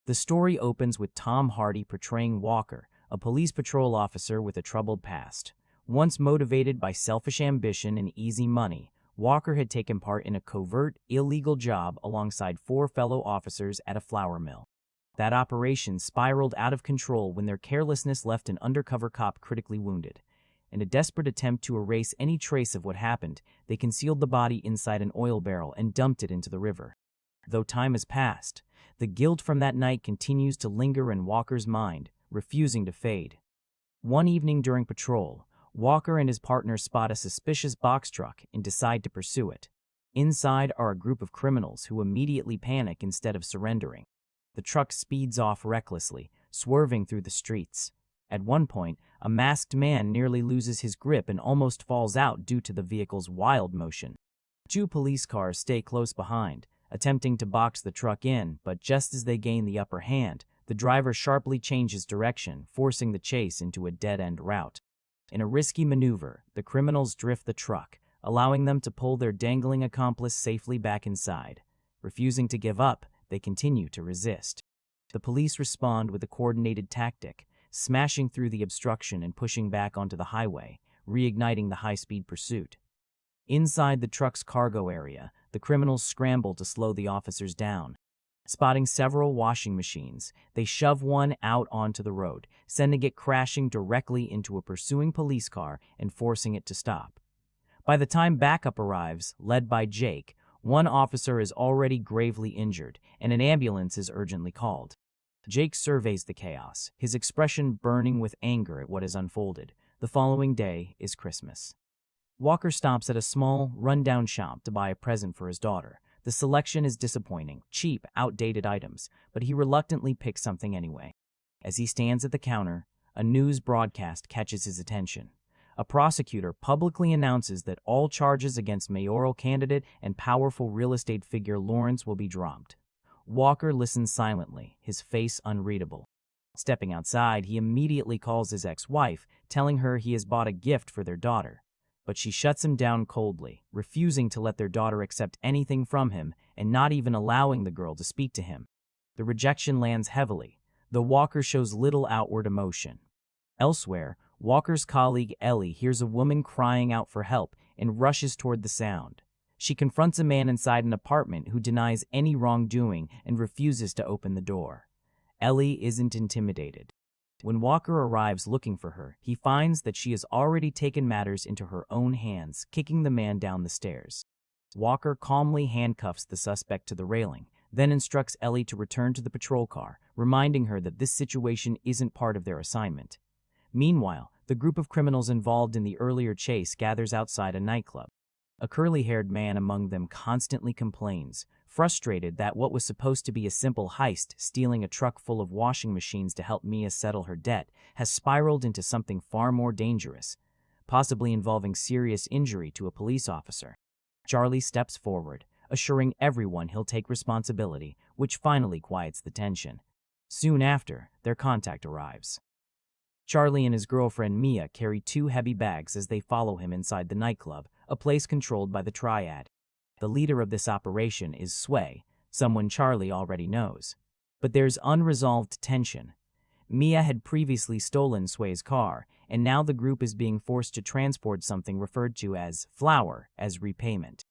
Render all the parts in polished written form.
The story opens with Tom Hardy portraying Walker, a police patrol officer with a troubled past. Once motivated by selfish ambition and easy money, Walker had taken part in a covert, illegal job alongside 4 fellow officers at a flour mill. That operation spiraled out of control when their carelessness left an undercover cop critically wounded. In a desperate attempt to erase any trace of what happened, they concealed the body inside an oil barrel and dumped it into the river. Though time has passed, the guilt from that night continues to linger in Walker's mind, refusing to fade. One evening during patrol, Walker and his partner spot a suspicious box truck and decide to pursue it. Inside are a group of criminals who immediately panic instead of surrendering. The truck speeds off recklessly, swerving through the streets. At one point, a masked man nearly loses his grip and almost falls out due to the vehicle's wild motion. 2 police cars stay close behind, attempting to box the truck in, but just as they gain the upper hand, the driver sharply changes direction, forcing the chase into a dead-end route. In a risky maneuver, the criminals drift the truck, allowing them to pull their dangling accomplice safely back inside. Refusing to give up, they continue to resist. The police respond with a coordinated tactic, smashing through the obstruction and pushing back onto the highway, reigniting the high-speed pursuit. Inside the truck's cargo area, the criminals scramble to slow the officers down. Spotting several washing machines, they shove one out onto the road, sending it crashing directly into a pursuing police car and forcing it to stop. By the time backup arrives, led by Jake, one officer is already gravely injured, and an ambulance is urgently called. Jake surveys the chaos, his expression burning with anger at what has unfolded. The following day is Christmas. Walker stops at a small, run-down shop to buy a present for his daughter. The selection is disappointing, cheap, outdated items, but he reluctantly picks something anyway. As he stands at the counter, a news broadcast catches his attention. A prosecutor publicly announces that all charges against mayoral candidate and powerful real estate figure Lawrence will be dropped. Walker listens silently, his face unreadable. Stepping outside, he immediately calls his ex-wife, telling her he has bought a gift for their daughter. But she shuts him down coldly, refusing to let their daughter accept anything from him and not even allowing the girl to speak to him. The rejection lands heavily, though Walker shows little outward emotion. Elsewhere, Walker's colleague Ellie hears a woman crying out for help and rushes toward the sound. She confronts a man inside an apartment who denies any wrongdoing and refuses to open the door. Ellie isn't intimidated. When Walker arrives looking for her, he finds that she has already taken matters into her own hands, kicking the man down the stairs. Walker calmly handcuffs the suspect to the railing, then instructs Ellie to return to the patrol car, reminding her that this situation isn't part of their assignment. Meanwhile, the group of criminals involved in the earlier chase gathers outside a nightclub. A curly-haired man among them constantly complains, frustrated that what was supposed to be a simple heist, stealing a truck full of washing machines to help Mia settle her debt, has spiraled into something far more dangerous, possibly involving serious injury to a police officer. Charlie steps forward, assuring everyone he'll take responsibility, which finally quiets the tension. Soon after, their contact arrives. Charlie and his girlfriend Mia carry 2 heavy bags as they follow him inside the nightclub, a place controlled by the Triad. The leader of this operation is Sway, someone Charlie already knows. But there's unresolved tension. Mia had previously stolen Sway's car, and now the group is being forced to transport something referred to as flour as repayment.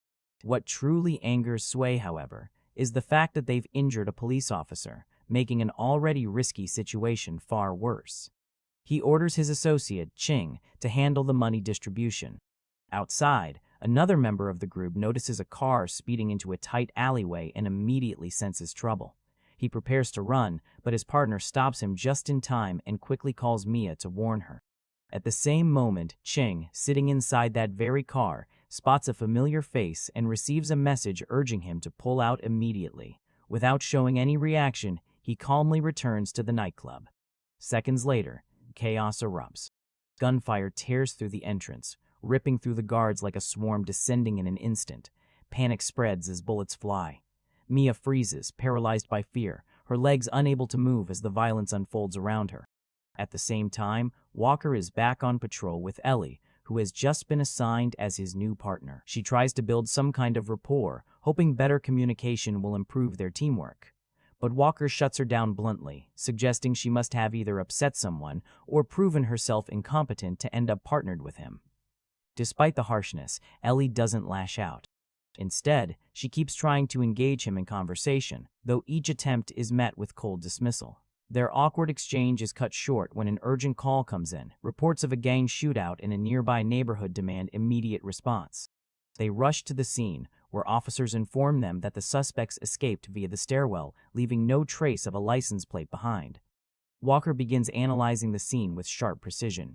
What truly angers Sway, however, is the fact that they've injured a police officer, making an already risky situation far worse. He orders his associate, Ching, to handle the money distribution. Outside, another member of the group notices a car speeding into a tight alleyway and immediately senses trouble. He prepares to run, but his partner stops him just in time and quickly calls Mia to warn her. At the same moment, Ching, sitting inside that very car, spots a familiar face and receives a message urging him to pull out immediately. Without showing any reaction, he calmly returns to the nightclub. Seconds later, chaos erupts. Gunfire tears through the entrance, ripping through the guards like a swarm descending in an instant. Panic spreads as bullets fly. Mia freezes, paralyzed by fear, her legs unable to move as the violence unfolds around her. At the same time, Walker is back on patrol with Ellie, who has just been assigned as his new partner. She tries to build some kind of rapport, hoping better communication will improve their teamwork. but Walker shuts her down bluntly, suggesting she must have either upset someone or proven herself incompetent to end up partnered with him. Despite the harshness, Ellie doesn't lash out. Instead, she keeps trying to engage him in conversation, though each attempt is met with cold dismissal. Their awkward exchange is cut short when an urgent call comes in. Reports of a gang shootout in a nearby neighborhood demand immediate response. They rush to the scene, where officers inform them that the suspects escaped via the stairwell, leaving no trace of a license plate behind. Walker begins analyzing the scene with sharp precision.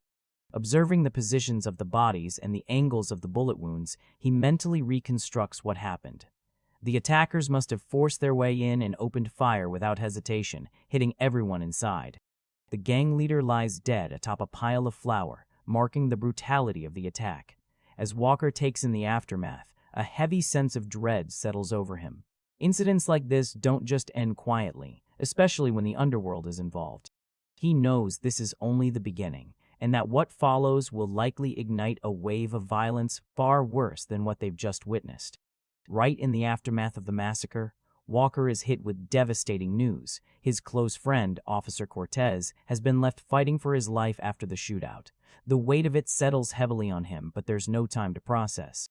Observing the positions of the bodies and the angles of the bullet wounds, he mentally reconstructs what happened. The attackers must have forced their way in and opened fire without hesitation, hitting everyone inside. The gang leader lies dead atop a pile of flour, marking the brutality of the attack. As Walker takes in the aftermath, a heavy sense of dread settles over him. Incidents like this don't just end quietly, especially when the underworld is involved. He knows this is only the beginning, and that what follows will likely ignite a wave of violence far worse than what they've just witnessed. Right in the aftermath of the massacre, Walker is hit with devastating news. His close friend, Officer Cortez, has been left fighting for his life after the shootout. The weight of it settles heavily on him, but there's no time to process.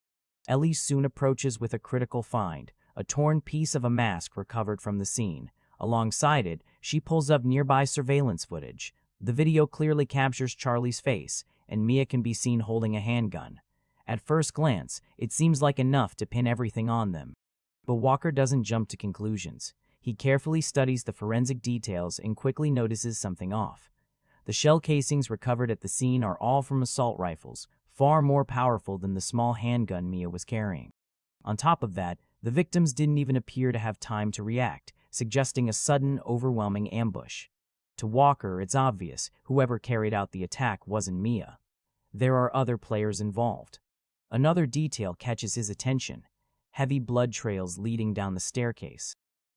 Ellie soon approaches with a critical find, a torn piece of a mask recovered from the scene. Alongside it, she pulls up nearby surveillance footage. The video clearly captures Charlie's face, and Mia can be seen holding a handgun. At first glance, it seems like enough to pin everything on them. But Walker doesn't jump to conclusions. He carefully studies the forensic details and quickly notices something off. The shell casings recovered at the scene are all from assault rifles, far more powerful than the small handgun Mia was carrying. On top of that, the victims didn't even appear to have time to react, suggesting a sudden, overwhelming ambush. To Walker, it's obvious whoever carried out the attack wasn't Mia. There are other players involved. Another detail catches his attention: heavy blood trails leading down the staircase.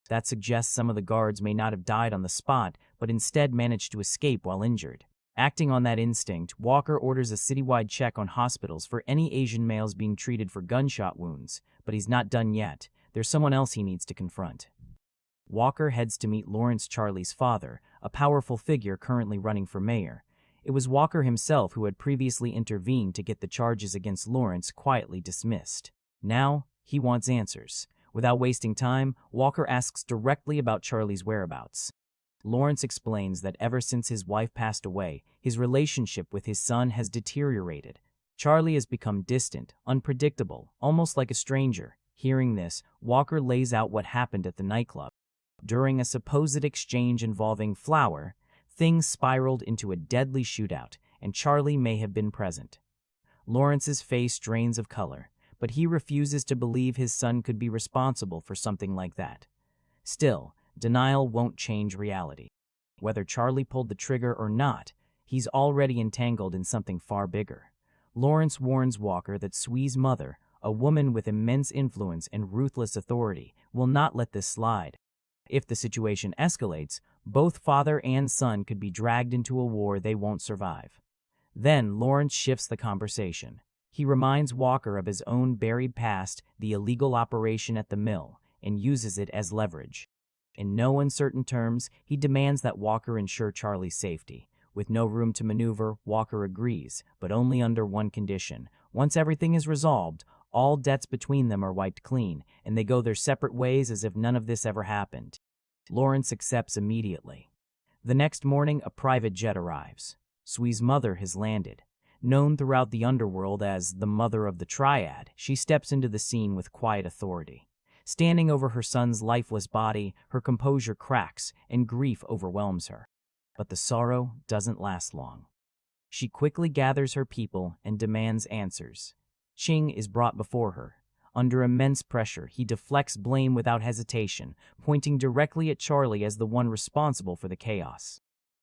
That suggests some of the guards may not have died on the spot, but instead managed to escape while injured. Acting on that instinct, Walker orders a citywide check on hospitals for any Asian males being treated for gunshot wounds, but he's not done yet. There's someone else he needs to confront. Walker heads to meet Lawrence, Charlie's father, a powerful figure currently running for mayor. It was Walker himself who had previously intervened to get the charges against Lawrence quietly dismissed. Now, he wants answers. Without wasting time, Walker asks directly about Charlie's whereabouts. Lawrence explains that ever since his wife passed away, his relationship with his son has deteriorated. Charlie has become distant, unpredictable, almost like a stranger. Hearing this, Walker lays out what happened at the nightclub. During a supposed exchange involving flour, things spiraled into a deadly shootout, and Charlie may have been present. Lawrence's face drains of color, but he refuses to believe his son could be responsible for something like that. Still, denial won't change reality. Whether Charlie pulled the trigger or not, he's already entangled in something far bigger. Lawrence warns Walker that Sui's mother, a woman with immense influence and ruthless authority, will not let this slide. If the situation escalates, both father and son could be dragged into a war they won't survive. Then Lawrence shifts the conversation. He reminds Walker of his own buried past, the illegal operation at the mill, and uses it as leverage. In no uncertain terms, he demands that Walker ensure Charlie's safety. With no room to maneuver, Walker agrees, but only under one condition. Once everything is resolved, all debts between them are wiped clean, and they go their separate ways as if none of this ever happened. Lawrence accepts immediately. The next morning, a private jet arrives. Sui's mother has landed. Known throughout the underworld as the Mother of the Triad, she steps into the scene with quiet authority. Standing over her son's lifeless body, her composure cracks and grief overwhelms her. But the sorrow doesn't last long. She quickly gathers her people and demands answers. Ching is brought before her. Under immense pressure, he deflects blame without hesitation, pointing directly at Charlie as the one responsible for the chaos.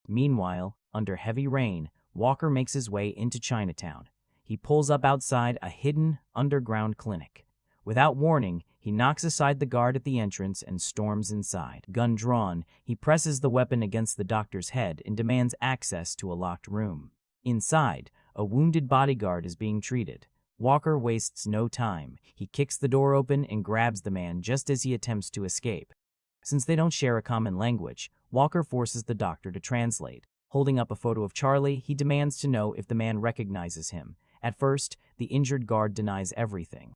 Meanwhile, under heavy rain, Walker makes his way into Chinatown. He pulls up outside a hidden, underground clinic. Without warning, he knocks aside the guard at the entrance and storms inside. Gun drawn, he presses the weapon against the doctor's head and demands access to a locked room. Inside, a wounded bodyguard is being treated. Walker wastes no time. He kicks the door open and grabs the man just as he attempts to escape. Since they don't share a common language, Walker forces the doctor to translate. Holding up a photo of Charlie, he demands to know if the man recognizes him. At first, the injured guard denies everything.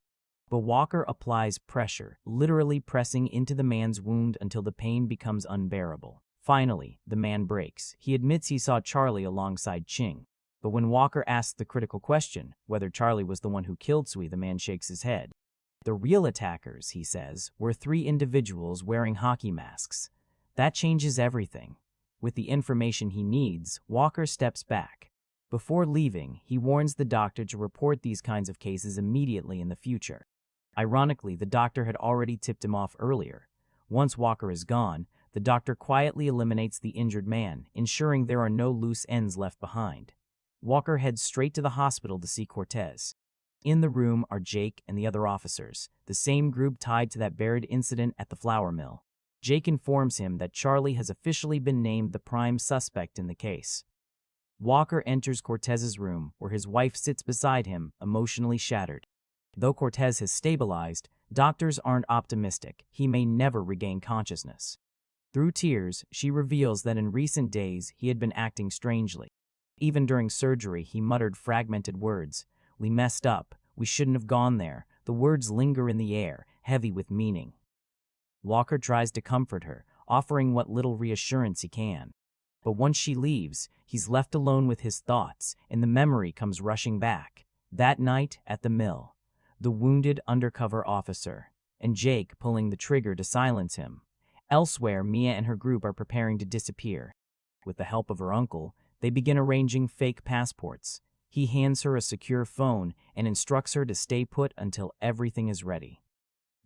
But Walker applies pressure, literally pressing into the man's wound until the pain becomes unbearable. Finally, the man breaks. He admits he saw Charlie alongside Ching. But when Walker asks the critical question, whether Charlie was the one who killed Sui, the man shakes his head. The real attackers, he says, were 3 individuals wearing hockey masks. That changes everything. With the information he needs, Walker steps back. Before leaving, he warns the doctor to report these kinds of cases immediately in the future. Ironically, the doctor had already tipped him off earlier. Once Walker is gone, the doctor quietly eliminates the injured man, ensuring there are no loose ends left behind. Walker heads straight to the hospital to see Cortez. In the room are Jake and the other officers, the same group tied to that buried incident at the flour mill. Jake informs him that Charlie has officially been named the prime suspect in the case. Walker enters Cortez's room, where his wife sits beside him, emotionally shattered. Though Cortez has stabilized, doctors aren't optimistic. He may never regain consciousness. Through tears, she reveals that in recent days he had been acting strangely. Even during surgery, he muttered fragmented words. "We messed up. We shouldn't have gone there." The words linger in the air, heavy with meaning. Walker tries to comfort her, offering what little reassurance he can. But once she leaves, he's left alone with his thoughts, and the memory comes rushing back. That night at the mill, the wounded undercover officer, and Jake pulling the trigger to silence him. Elsewhere, Mia and her group are preparing to disappear. With the help of her uncle, they begin arranging fake passports. He hands her a secure phone and instructs her to stay put until everything is ready.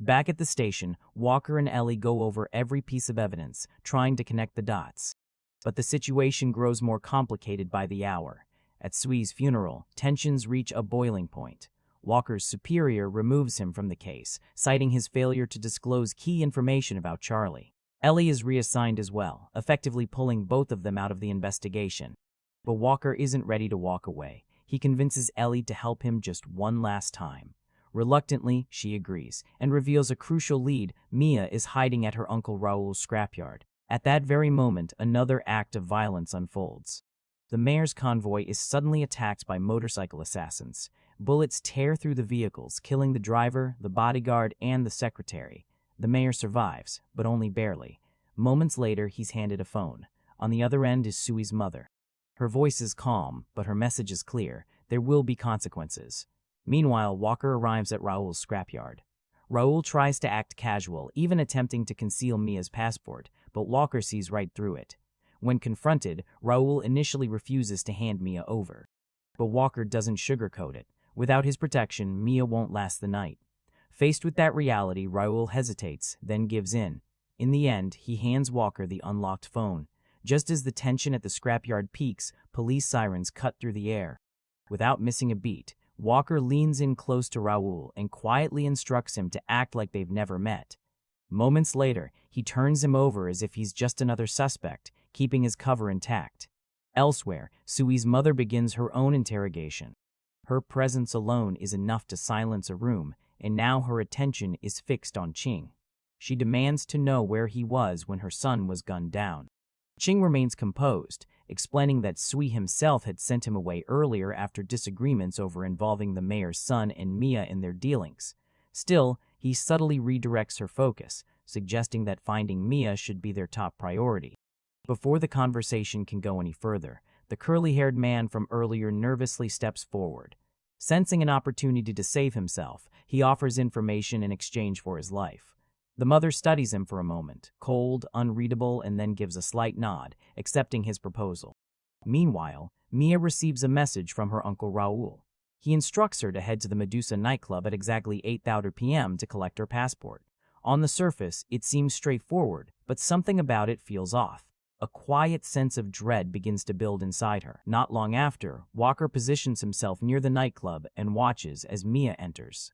Back at the station, Walker and Ellie go over every piece of evidence, trying to connect the dots. But the situation grows more complicated by the hour. At Sui's funeral, tensions reach a boiling point. Walker's superior removes him from the case, citing his failure to disclose key information about Charlie. Ellie is reassigned as well, effectively pulling both of them out of the investigation. But Walker isn't ready to walk away. He convinces Ellie to help him just one last time. Reluctantly, she agrees, and reveals a crucial lead: Mia is hiding at her Uncle Raul's scrapyard. At that very moment, another act of violence unfolds. The mayor's convoy is suddenly attacked by motorcycle assassins. Bullets tear through the vehicles, killing the driver, the bodyguard, and the secretary. The mayor survives, but only barely. Moments later, he's handed a phone. On the other end is Sui's mother. Her voice is calm, but her message is clear: there will be consequences. Meanwhile, Walker arrives at Raul's scrapyard. Raul tries to act casual, even attempting to conceal Mia's passport, but Walker sees right through it. When confronted, Raul initially refuses to hand Mia over. But Walker doesn't sugarcoat it. Without his protection, Mia won't last the night. Faced with that reality, Raul hesitates, then gives in. In the end, he hands Walker the unlocked phone. Just as the tension at the scrapyard peaks, police sirens cut through the air. Without missing a beat, Walker leans in close to Raul and quietly instructs him to act like they've never met. Moments later, he turns him over as if he's just another suspect, keeping his cover intact. Elsewhere, Sui's mother begins her own interrogation. Her presence alone is enough to silence a room, and now her attention is fixed on Ching. She demands to know where he was when her son was gunned down. Ching remains composed, explaining that Sui himself had sent him away earlier after disagreements over involving the mayor's son and Mia in their dealings. Still, he subtly redirects her focus, suggesting that finding Mia should be their top priority. Before the conversation can go any further, the curly-haired man from earlier nervously steps forward. Sensing an opportunity to save himself, he offers information in exchange for his life. The mother studies him for a moment, cold, unreadable, and then gives a slight nod, accepting his proposal. Meanwhile, Mia receives a message from her Uncle Raul. He instructs her to head to the Medusa nightclub at exactly 8:30 p.m. to collect her passport. On the surface, it seems straightforward, but something about it feels off. A quiet sense of dread begins to build inside her. Not long after, Walker positions himself near the nightclub and watches as Mia enters.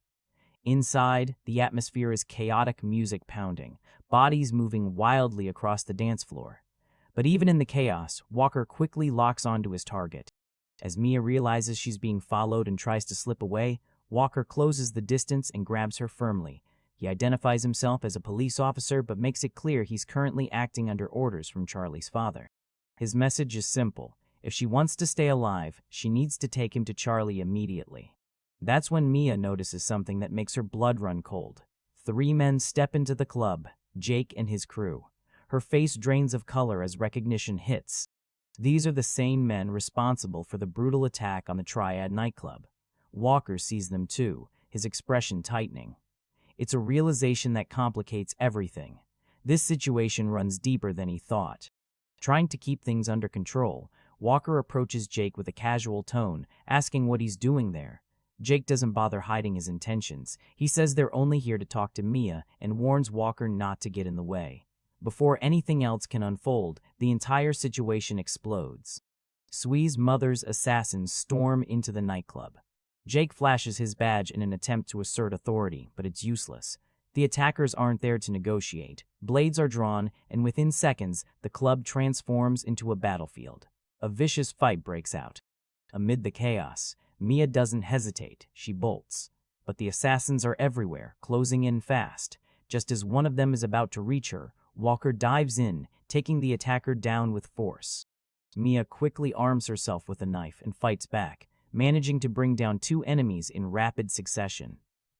Inside, the atmosphere is chaotic, music pounding, bodies moving wildly across the dance floor. But even in the chaos, Walker quickly locks onto his target. As Mia realizes she's being followed and tries to slip away, Walker closes the distance and grabs her firmly. He identifies himself as a police officer but makes it clear he's currently acting under orders from Charlie's father. His message is simple. If she wants to stay alive, she needs to take him to Charlie immediately. That's when Mia notices something that makes her blood run cold. 3 men step into the club, Jake and his crew. Her face drains of color as recognition hits. These are the same men responsible for the brutal attack on the Triad nightclub. Walker sees them too, his expression tightening. It's a realization that complicates everything. This situation runs deeper than he thought. Trying to keep things under control, Walker approaches Jake with a casual tone, asking what he's doing there. Jake doesn't bother hiding his intentions. He says they're only here to talk to Mia and warns Walker not to get in the way. Before anything else can unfold, the entire situation explodes. Sui's mother's assassins storm into the nightclub. Jake flashes his badge in an attempt to assert authority, but it's useless. The attackers aren't there to negotiate. Blades are drawn, and within seconds, the club transforms into a battlefield. A vicious fight breaks out. Amid the chaos, Mia doesn't hesitate. She bolts. But the assassins are everywhere, closing in fast. Just as one of them is about to reach her, Walker dives in, taking the attacker down with force. Mia quickly arms herself with a knife and fights back, managing to bring down 2 enemies in rapid succession.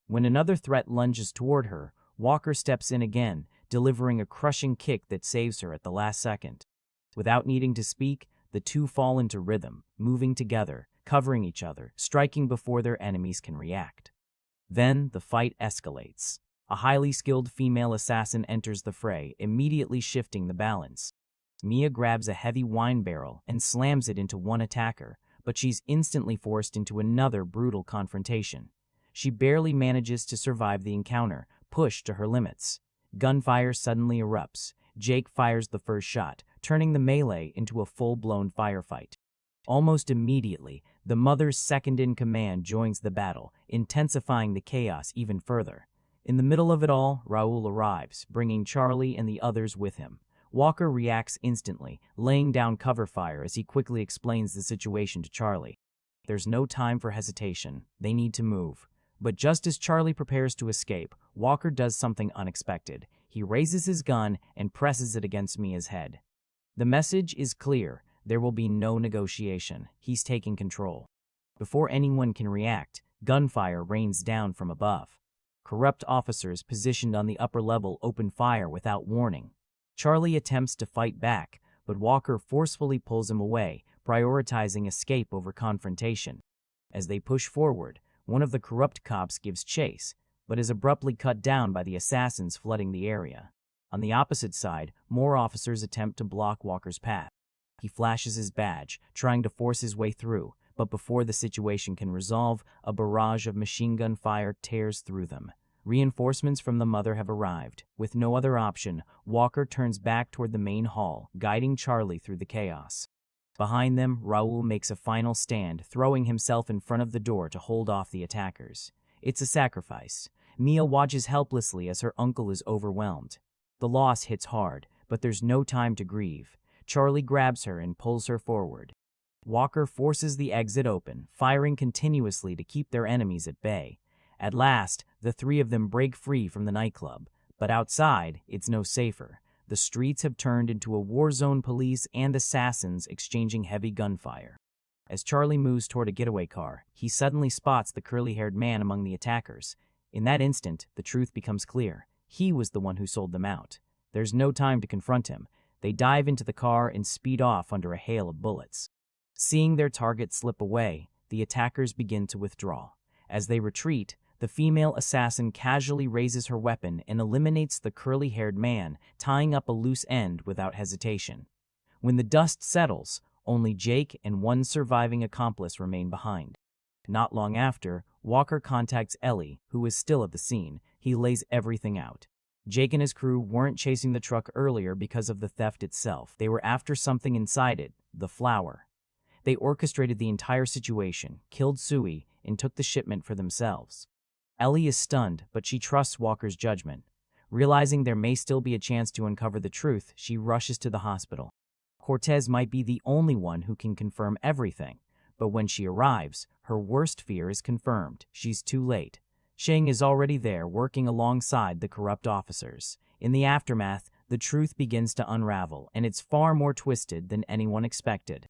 When another threat lunges toward her, Walker steps in again, delivering a crushing kick that saves her at the last second. Without needing to speak, the two fall into rhythm, moving together, covering each other, striking before their enemies can react. Then the fight escalates. A highly skilled female assassin enters the fray, immediately shifting the balance. Mia grabs a heavy wine barrel and slams it into one attacker, but she's instantly forced into another brutal confrontation. She barely manages to survive the encounter, pushed to her limits. Gunfire suddenly erupts. Jake fires the first shot, turning the melee into a full-blown firefight. Almost immediately, the mother's second-in-command joins the battle, intensifying the chaos even further. In the middle of it all, Raul arrives, bringing Charlie and the others with him. Walker reacts instantly, laying down cover fire as he quickly explains the situation to Charlie. There's no time for hesitation. They need to move. But just as Charlie prepares to escape, Walker does something unexpected. He raises his gun and presses it against Mia's head. The message is clear. There will be no negotiation. He's taking control. Before anyone can react, gunfire rains down from above. Corrupt officers positioned on the upper level open fire without warning. Charlie attempts to fight back, but Walker forcefully pulls him away, prioritizing escape over confrontation. As they push forward, one of the corrupt cops gives chase, but is abruptly cut down by the assassins flooding the area. On the opposite side, more officers attempt to block Walker's path. He flashes his badge, trying to force his way through, but before the situation can resolve, a barrage of machine gun fire tears through them. Reinforcements from the mother have arrived. With no other option, Walker turns back toward the main hall, guiding Charlie through the chaos. Behind them, Raul makes a final stand, throwing himself in front of the door to hold off the attackers. It's a sacrifice. Mia watches helplessly as her uncle is overwhelmed. The loss hits hard, but there's no time to grieve. Charlie grabs her and pulls her forward. Walker forces the exit open, firing continuously to keep their enemies at bay. At last, the 3 of them break free from the nightclub, but outside, it's no safer. The streets have turned into a war zone, police and assassins exchanging heavy gunfire. As Charlie moves toward a getaway car, he suddenly spots the curly-haired man among the attackers. In that instant, the truth becomes clear. He was the one who sold them out. There's no time to confront him. They dive into the car and speed off under a hail of bullets. Seeing their target slip away, the attackers begin to withdraw. As they retreat, the female assassin casually raises her weapon and eliminates the curly-haired man, tying up a loose end without hesitation. When the dust settles, only Jake and one surviving accomplice remain behind. Not long after, Walker contacts Ellie, who is still at the scene. He lays everything out. Jake and his crew weren't chasing the truck earlier because of the theft itself. They were after something inside it, the flour. They orchestrated the entire situation, killed Sui, and took the shipment for themselves. Ellie is stunned, but she trusts Walker's judgment. Realizing there may still be a chance to uncover the truth, she rushes to the hospital. Cortez might be the only one who can confirm everything, but when she arrives, her worst fear is confirmed. She's too late. Ching is already there, working alongside the corrupt officers. In the aftermath, the truth begins to unravel, and it's far more twisted than anyone expected.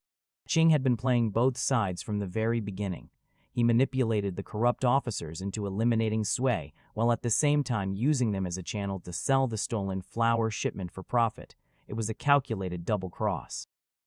Ching had been playing both sides from the very beginning. He manipulated the corrupt officers into eliminating Sui, while at the same time using them as a channel to sell the stolen flower shipment for profit. It was a calculated double cross.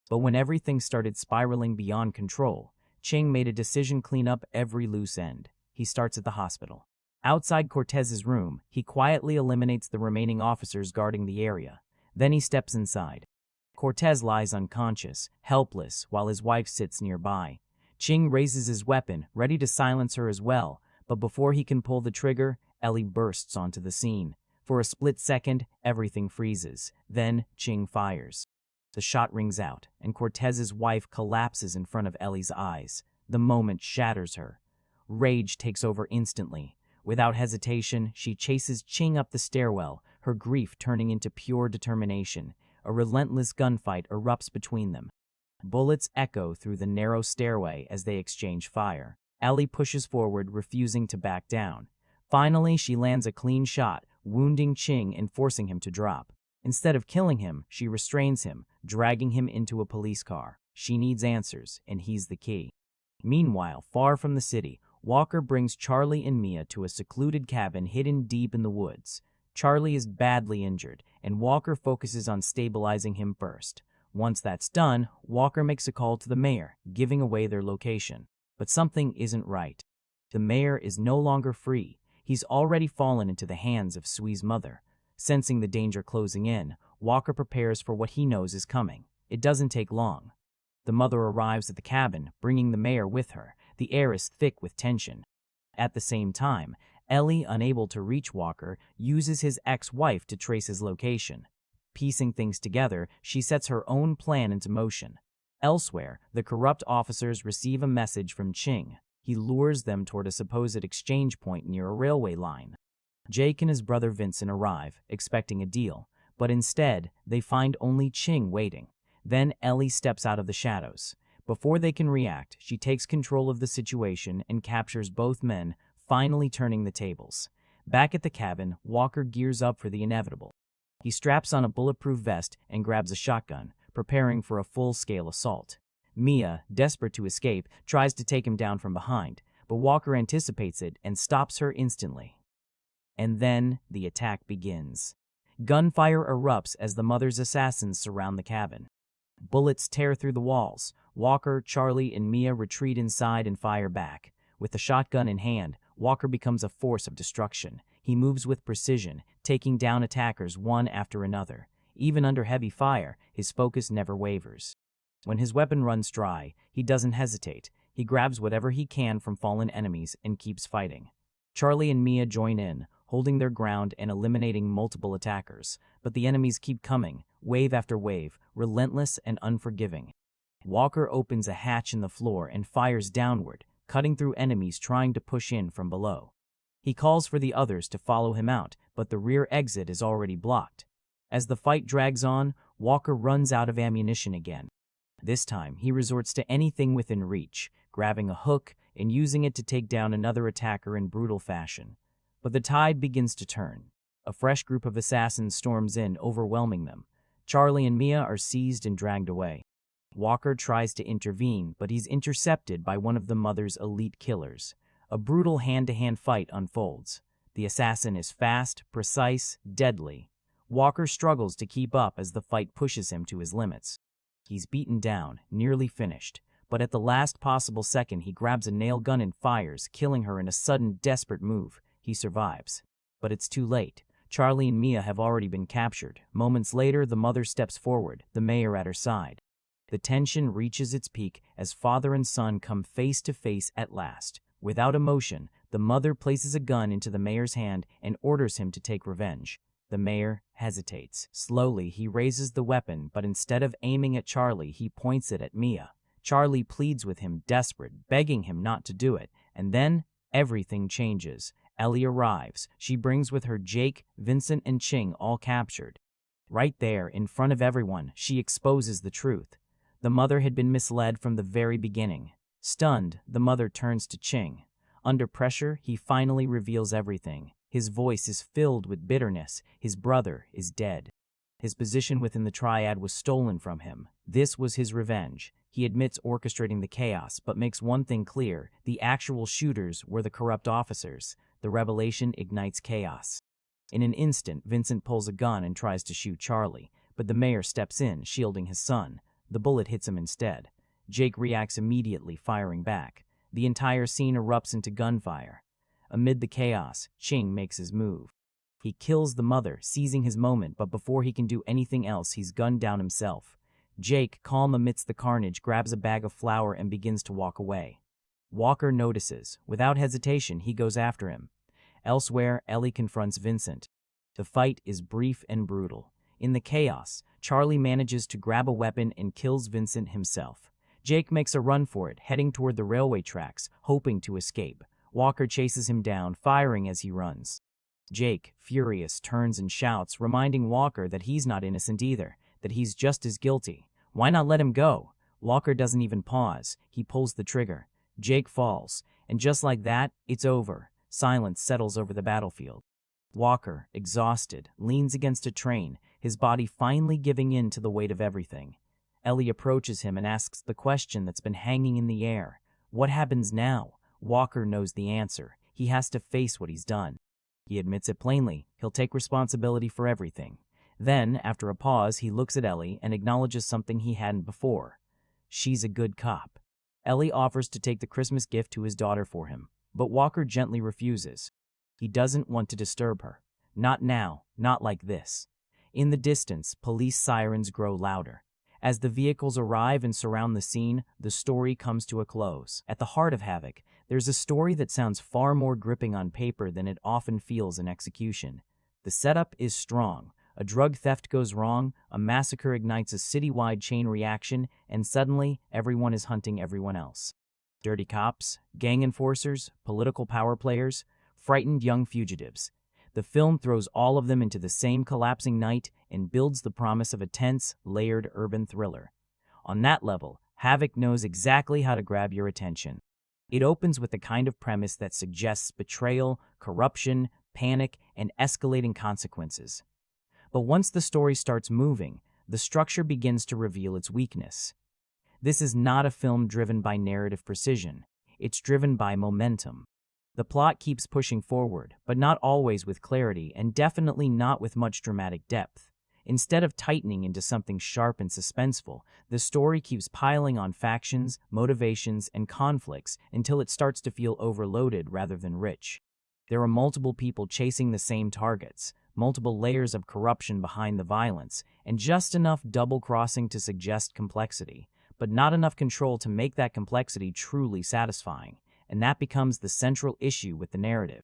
But when everything started spiraling beyond control, Ching made a decision: clean up every loose end. He starts at the hospital. Outside Cortez's room, he quietly eliminates the remaining officers guarding the area. Then he steps inside. Cortez lies unconscious, helpless, while his wife sits nearby. Ching raises his weapon, ready to silence her as well, but before he can pull the trigger, Ellie bursts onto the scene. For a split second, everything freezes. Then, Ching fires. The shot rings out, and Cortez's wife collapses in front of Ellie's eyes. The moment shatters her. Rage takes over instantly. Without hesitation, she chases Ching up the stairwell, her grief turning into pure determination. A relentless gunfight erupts between them. Bullets echo through the narrow stairway as they exchange fire. Ellie pushes forward, refusing to back down. Finally, she lands a clean shot, wounding Ching and forcing him to drop. Instead of killing him, she restrains him, dragging him into a police car. She needs answers, and he's the key. Meanwhile, far from the city, Walker brings Charlie and Mia to a secluded cabin hidden deep in the woods. Charlie is badly injured, and Walker focuses on stabilizing him first. Once that's done, Walker makes a call to the mayor, giving away their location. But something isn't right. The mayor is no longer free. He's already fallen into the hands of Sui's mother. Sensing the danger closing in, Walker prepares for what he knows is coming. It doesn't take long. The mother arrives at the cabin, bringing the mayor with her. The air is thick with tension. At the same time, Ellie, unable to reach Walker, uses his ex-wife to trace his location. Piecing things together, she sets her own plan into motion. Elsewhere, the corrupt officers receive a message from Ching. He lures them toward a supposed exchange point near a railway line. Jake and his brother Vincent arrive, expecting a deal, but instead, they find only Ching waiting. Then Ellie steps out of the shadows. Before they can react, she takes control of the situation and captures both men, finally turning the tables. Back at the cabin, Walker gears up for the inevitable. He straps on a bulletproof vest and grabs a shotgun, preparing for a full-scale assault. Mia, desperate to escape, tries to take him down from behind, but Walker anticipates it and stops her instantly. And then the attack begins. Gunfire erupts as the mother's assassins surround the cabin. Bullets tear through the walls. Walker, Charlie, and Mia retreat inside and fire back. With the shotgun in hand, Walker becomes a force of destruction. He moves with precision, taking down attackers one after another. Even under heavy fire, his focus never wavers. When his weapon runs dry, he doesn't hesitate. He grabs whatever he can from fallen enemies and keeps fighting. Charlie and Mia join in, holding their ground and eliminating multiple attackers. But the enemies keep coming, wave after wave, relentless and unforgiving. Walker opens a hatch in the floor and fires downward, cutting through enemies trying to push in from below. He calls for the others to follow him out, but the rear exit is already blocked. As the fight drags on, Walker runs out of ammunition again. This time, he resorts to anything within reach, grabbing a hook and using it to take down another attacker in brutal fashion. But the tide begins to turn. A fresh group of assassins storms in, overwhelming them. Charlie and Mia are seized and dragged away. Walker tries to intervene, but he's intercepted by one of the mother's elite killers. A brutal hand-to-hand fight unfolds. The assassin is fast, precise, deadly. Walker struggles to keep up as the fight pushes him to his limits. He's beaten down, nearly finished, but at the last possible second he grabs a nail gun and fires, killing her in a sudden, desperate move. He survives. But it's too late. Charlie and Mia have already been captured. Moments later, the mother steps forward, the mayor at her side. The tension reaches its peak as father and son come face to face at last. Without emotion, the mother places a gun into the mayor's hand and orders him to take revenge. The mayor hesitates. Slowly, he raises the weapon, but instead of aiming at Charlie, he points it at Mia. Charlie pleads with him, desperate, begging him not to do it. And then, everything changes. Ellie arrives. She brings with her Jake, Vincent, and Ching, all captured. Right there, in front of everyone, she exposes the truth. The mother had been misled from the very beginning. Stunned, the mother turns to Ching. Under pressure, he finally reveals everything. His voice is filled with bitterness. His brother is dead. His position within the triad was stolen from him. This was his revenge. He admits orchestrating the chaos, but makes one thing clear: the actual shooters were the corrupt officers. The revelation ignites chaos. In an instant, Vincent pulls a gun and tries to shoot Charlie, but the mayor steps in, shielding his son. The bullet hits him instead. Jake reacts immediately, firing back. The entire scene erupts into gunfire. Amid the chaos, Ching makes his move. He kills the mother, seizing his moment, but before he can do anything else, he's gunned down himself. Jake, calm amidst the carnage, grabs a bag of flour and begins to walk away. Walker notices. Without hesitation, he goes after him. Elsewhere, Ellie confronts Vincent. The fight is brief and brutal. In the chaos, Charlie manages to grab a weapon and kills Vincent himself. Jake makes a run for it, heading toward the railway tracks, hoping to escape. Walker chases him down, firing as he runs. Jake, furious, turns and shouts, reminding Walker that he's not innocent either, that he's just as guilty. Why not let him go? Walker doesn't even pause. He pulls the trigger. Jake falls, and just like that, it's over. Silence settles over the battlefield. Walker, exhausted, leans against a train, his body finally giving in to the weight of everything. Ellie approaches him and asks the question that's been hanging in the air. What happens now? Walker knows the answer. He has to face what he's done. He admits it plainly. He'll take responsibility for everything. Then, after a pause, he looks at Ellie and acknowledges something he hadn't before. She's a good cop. Ellie offers to take the Christmas gift to his daughter for him, but Walker gently refuses. He doesn't want to disturb her. Not now, not like this. In the distance, police sirens grow louder. As the vehicles arrive and surround the scene, the story comes to a close. At the heart of Havoc, there's a story that sounds far more gripping on paper than it often feels in execution. The setup is strong. A drug theft goes wrong, a massacre ignites a citywide chain reaction, and suddenly, everyone is hunting everyone else. Dirty cops, gang enforcers, political power players, frightened young fugitives. The film throws all of them into the same collapsing night and builds the promise of a tense, layered urban thriller. On that level, Havoc knows exactly how to grab your attention. It opens with the kind of premise that suggests betrayal, corruption, panic, and escalating consequences. But once the story starts moving, the structure begins to reveal its weakness. This is not a film driven by narrative precision. It's driven by momentum. The plot keeps pushing forward, but not always with clarity, and definitely not with much dramatic depth. Instead of tightening into something sharp and suspenseful, the story keeps piling on factions, motivations, and conflicts until it starts to feel overloaded rather than rich. There are multiple people chasing the same targets, multiple layers of corruption behind the violence, and just enough double-crossing to suggest complexity, but not enough control to make that complexity truly satisfying. And that becomes the central issue with the narrative.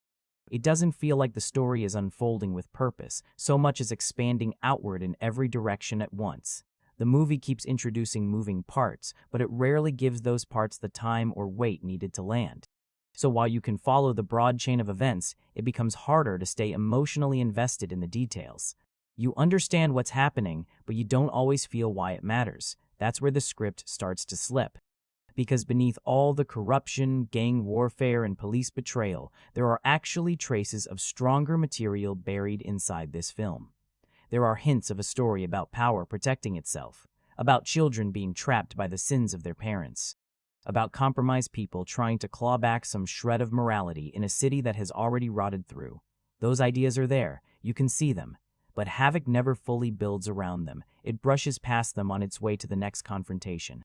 It doesn't feel like the story is unfolding with purpose, so much as expanding outward in every direction at once. The movie keeps introducing moving parts, but it rarely gives those parts the time or weight needed to land. So while you can follow the broad chain of events, it becomes harder to stay emotionally invested in the details. You understand what's happening, but you don't always feel why it matters. That's where the script starts to slip. Because beneath all the corruption, gang warfare, and police betrayal, there are actually traces of stronger material buried inside this film. There are hints of a story about power protecting itself, about children being trapped by the sins of their parents, about compromised people trying to claw back some shred of morality in a city that has already rotted through. Those ideas are there, you can see them, but Havoc never fully builds around them. It brushes past them on its way to the next confrontation.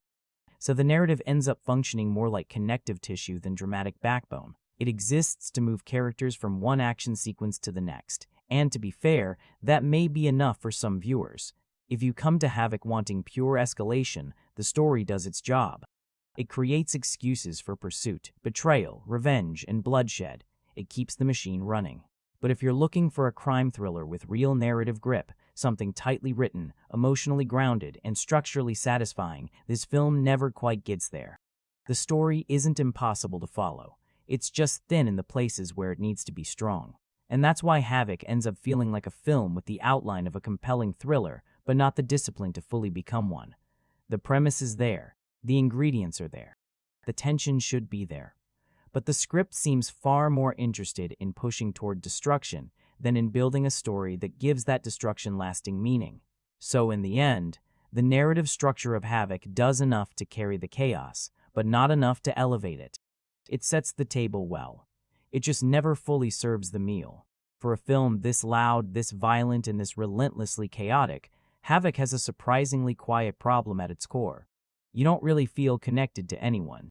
So the narrative ends up functioning more like connective tissue than dramatic backbone. It exists to move characters from one action sequence to the next. And to be fair, that may be enough for some viewers. If you come to Havoc wanting pure escalation, the story does its job. It creates excuses for pursuit, betrayal, revenge, and bloodshed. It keeps the machine running. But if you're looking for a crime thriller with real narrative grip, something tightly written, emotionally grounded, and structurally satisfying, this film never quite gets there. The story isn't impossible to follow. It's just thin in the places where it needs to be strong. And that's why Havoc ends up feeling like a film with the outline of a compelling thriller, but not the discipline to fully become one. The premise is there. The ingredients are there. The tension should be there. But the script seems far more interested in pushing toward destruction than in building a story that gives that destruction lasting meaning. So in the end, the narrative structure of Havoc does enough to carry the chaos, but not enough to elevate it. It sets the table well. It just never fully serves the meal. For a film this loud, this violent, and this relentlessly chaotic, Havoc has a surprisingly quiet problem at its core. You don't really feel connected to anyone.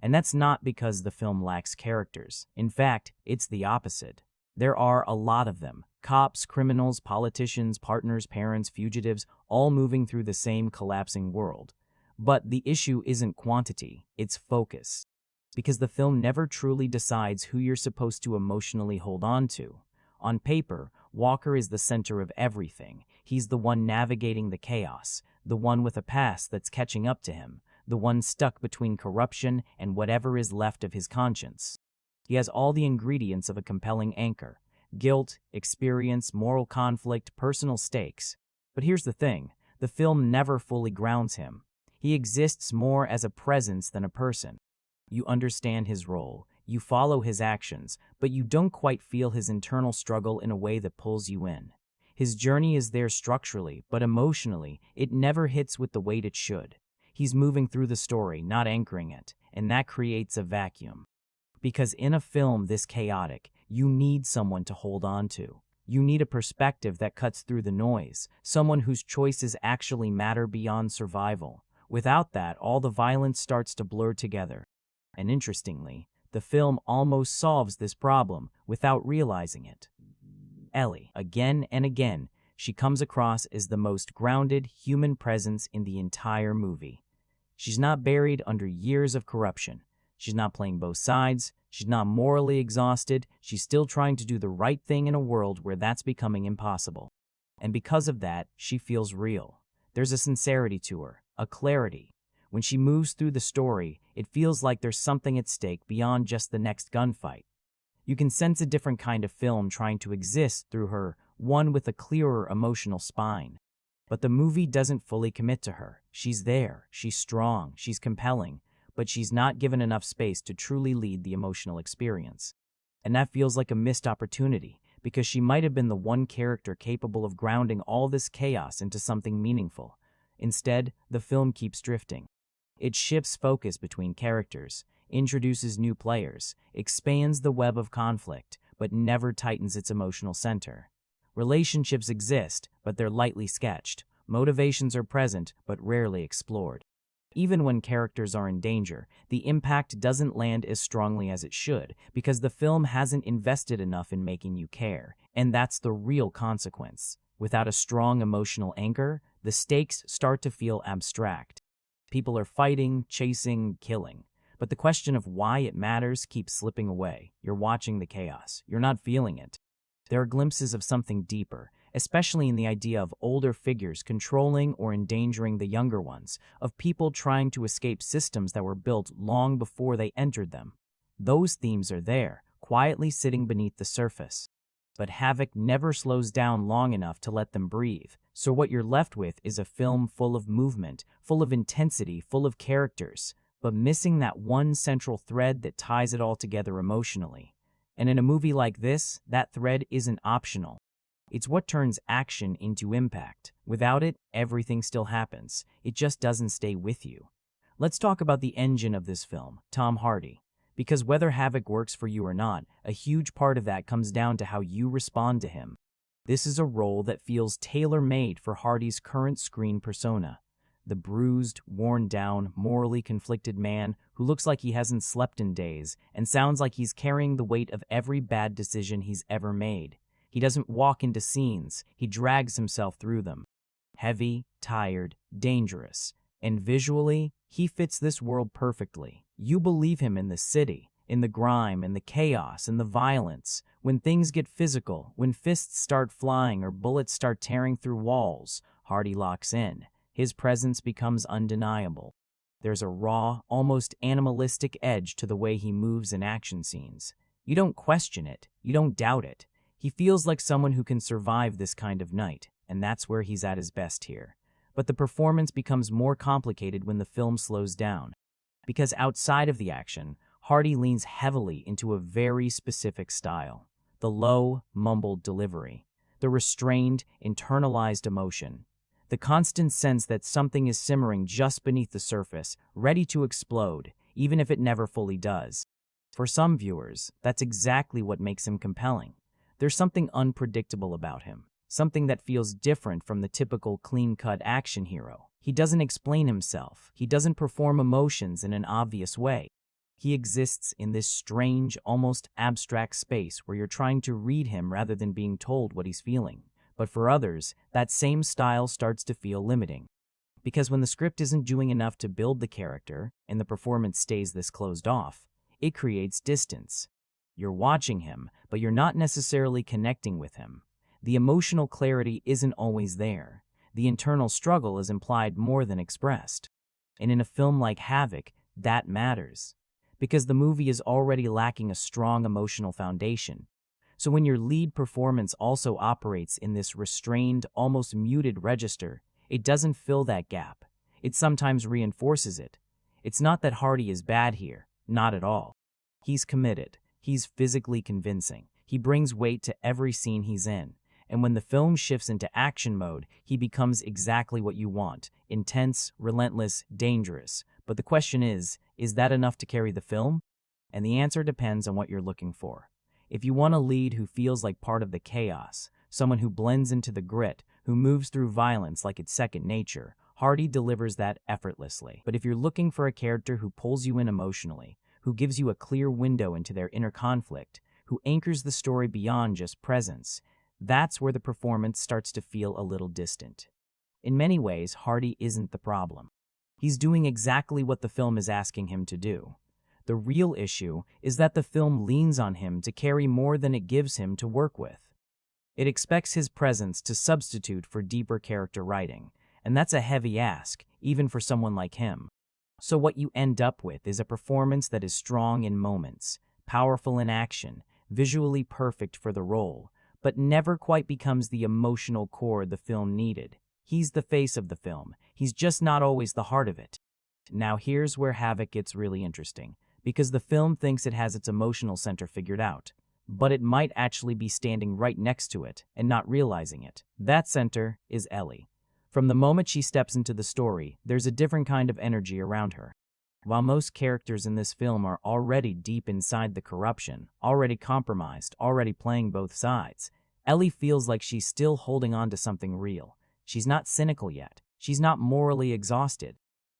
And that's not because the film lacks characters. In fact, it's the opposite. There are a lot of them. Cops, criminals, politicians, partners, parents, fugitives, all moving through the same collapsing world. But the issue isn't quantity, it's focus. Because the film never truly decides who you're supposed to emotionally hold on to. On paper, Walker is the center of everything. He's the one navigating the chaos, the one with a past that's catching up to him, the one stuck between corruption and whatever is left of his conscience. He has all the ingredients of a compelling anchor: guilt, experience, moral conflict, personal stakes. But here's the thing, the film never fully grounds him. He exists more as a presence than a person. You understand his role, you follow his actions, but you don't quite feel his internal struggle in a way that pulls you in. His journey is there structurally, but emotionally, it never hits with the weight it should. He's moving through the story, not anchoring it, and that creates a vacuum. Because in a film this chaotic, you need someone to hold on to. You need a perspective that cuts through the noise, someone whose choices actually matter beyond survival. Without that, all the violence starts to blur together. And interestingly, the film almost solves this problem without realizing it. Ellie, again and again, she comes across as the most grounded human presence in the entire movie. She's not buried under years of corruption. She's not playing both sides. She's not morally exhausted. She's still trying to do the right thing in a world where that's becoming impossible. And because of that, she feels real. There's a sincerity to her, a clarity. When she moves through the story, it feels like there's something at stake beyond just the next gunfight. You can sense a different kind of film trying to exist through her, one with a clearer emotional spine. But the movie doesn't fully commit to her. She's there, she's strong, she's compelling, but she's not given enough space to truly lead the emotional experience. And that feels like a missed opportunity, because she might have been the one character capable of grounding all this chaos into something meaningful. Instead, the film keeps drifting. It shifts focus between characters, introduces new players, expands the web of conflict, but never tightens its emotional center. Relationships exist, but they're lightly sketched. Motivations are present, but rarely explored. Even when characters are in danger, the impact doesn't land as strongly as it should, because the film hasn't invested enough in making you care, and that's the real consequence. Without a strong emotional anchor, the stakes start to feel abstract. People are fighting, chasing, killing. But the question of why it matters keeps slipping away. You're watching the chaos. You're not feeling it. There are glimpses of something deeper, especially in the idea of older figures controlling or endangering the younger ones, of people trying to escape systems that were built long before they entered them. Those themes are there, quietly sitting beneath the surface. But Havoc never slows down long enough to let them breathe, so what you're left with is a film full of movement, full of intensity, full of characters, but missing that one central thread that ties it all together emotionally. And in a movie like this, that thread isn't optional. It's what turns action into impact. Without it, everything still happens. It just doesn't stay with you. Let's talk about the engine of this film, Tom Hardy. Because whether Havoc works for you or not, a huge part of that comes down to how you respond to him. This is a role that feels tailor-made for Hardy's current screen persona. The bruised, worn down, morally conflicted man who looks like he hasn't slept in days and sounds like he's carrying the weight of every bad decision he's ever made. He doesn't walk into scenes, he drags himself through them. Heavy, tired, dangerous. And visually, he fits this world perfectly. You believe him in the city, in the grime, in the chaos, in the violence. When things get physical, when fists start flying or bullets start tearing through walls, Hardy locks in. His presence becomes undeniable. There's a raw, almost animalistic edge to the way he moves in action scenes. You don't question it, you don't doubt it. He feels like someone who can survive this kind of night, and that's where he's at his best here. But the performance becomes more complicated when the film slows down. Because outside of the action, Hardy leans heavily into a very specific style: the low, mumbled delivery, the restrained, internalized emotion, the constant sense that something is simmering just beneath the surface, ready to explode, even if it never fully does. For some viewers, that's exactly what makes him compelling. There's something unpredictable about him, something that feels different from the typical clean-cut action hero. He doesn't explain himself. He doesn't perform emotions in an obvious way. He exists in this strange, almost abstract space where you're trying to read him rather than being told what he's feeling. But for others, that same style starts to feel limiting. Because when the script isn't doing enough to build the character, and the performance stays this closed off, it creates distance. You're watching him, but you're not necessarily connecting with him. The emotional clarity isn't always there. The internal struggle is implied more than expressed. And in a film like Havoc, that matters, because the movie is already lacking a strong emotional foundation. So when your lead performance also operates in this restrained, almost muted register, it doesn't fill that gap. It sometimes reinforces it. It's not that Hardy is bad here, not at all. He's committed. He's physically convincing. He brings weight to every scene he's in. And when the film shifts into action mode, he becomes exactly what you want: intense, relentless, dangerous. But the question is that enough to carry the film? And the answer depends on what you're looking for. If you want a lead who feels like part of the chaos, someone who blends into the grit, who moves through violence like it's second nature, Hardy delivers that effortlessly. But if you're looking for a character who pulls you in emotionally, who gives you a clear window into their inner conflict, who anchors the story beyond just presence, that's where the performance starts to feel a little distant. In many ways, Hardy isn't the problem. He's doing exactly what the film is asking him to do. The real issue is that the film leans on him to carry more than it gives him to work with. It expects his presence to substitute for deeper character writing, and that's a heavy ask, even for someone like him. So what you end up with is a performance that is strong in moments, powerful in action, visually perfect for the role, but never quite becomes the emotional core the film needed. He's the face of the film. He's just not always the heart of it. Now here's where Havoc gets really interesting, because the film thinks it has its emotional center figured out, but it might actually be standing right next to it and not realizing it. That center is Ellie. From the moment she steps into the story, there's a different kind of energy around her. While most characters in this film are already deep inside the corruption, already compromised, already playing both sides, Ellie feels like she's still holding on to something real. She's not cynical yet. She's not morally exhausted.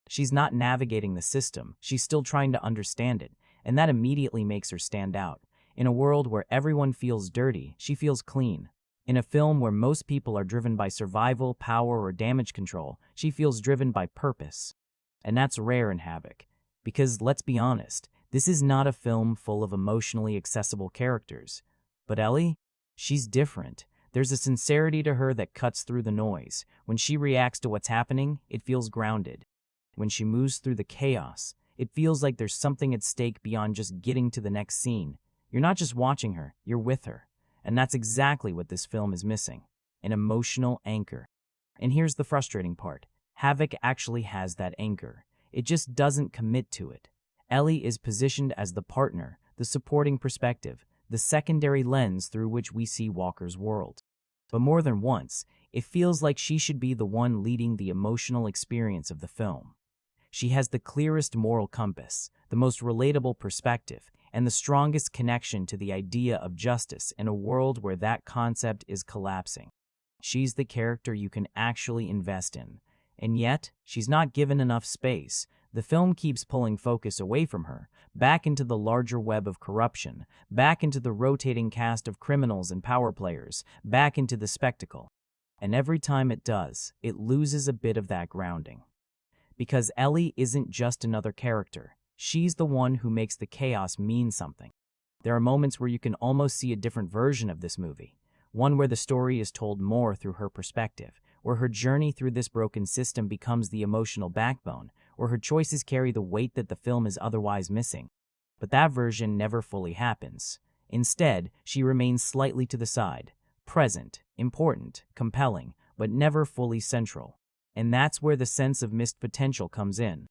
She's not navigating the system. She's still trying to understand it, and that immediately makes her stand out. In a world where everyone feels dirty, she feels clean. In a film where most people are driven by survival, power, or damage control, she feels driven by purpose. And that's rare in Havoc, because let's be honest, this is not a film full of emotionally accessible characters. But Ellie? She's different. There's a sincerity to her that cuts through the noise. When she reacts to what's happening, it feels grounded. When she moves through the chaos, it feels like there's something at stake beyond just getting to the next scene. You're not just watching her, you're with her. And that's exactly what this film is missing: an emotional anchor. And here's the frustrating part. Havoc actually has that anchor. It just doesn't commit to it. Ellie is positioned as the partner, the supporting perspective, the secondary lens through which we see Walker's world. But more than once, it feels like she should be the one leading the emotional experience of the film. She has the clearest moral compass, the most relatable perspective, and the strongest connection to the idea of justice in a world where that concept is collapsing. She's the character you can actually invest in, and yet she's not given enough space. The film keeps pulling focus away from her, back into the larger web of corruption, back into the rotating cast of criminals and power players, back into the spectacle. And every time it does, it loses a bit of that grounding. Because Ellie isn't just another character. She's the one who makes the chaos mean something. There are moments where you can almost see a different version of this movie, one where the story is told more through her perspective, where her journey through this broken system becomes the emotional backbone, where her choices carry the weight that the film is otherwise missing. But that version never fully happens. Instead, she remains slightly to the side, present, important, compelling, but never fully central. And that's where the sense of missed potential comes in.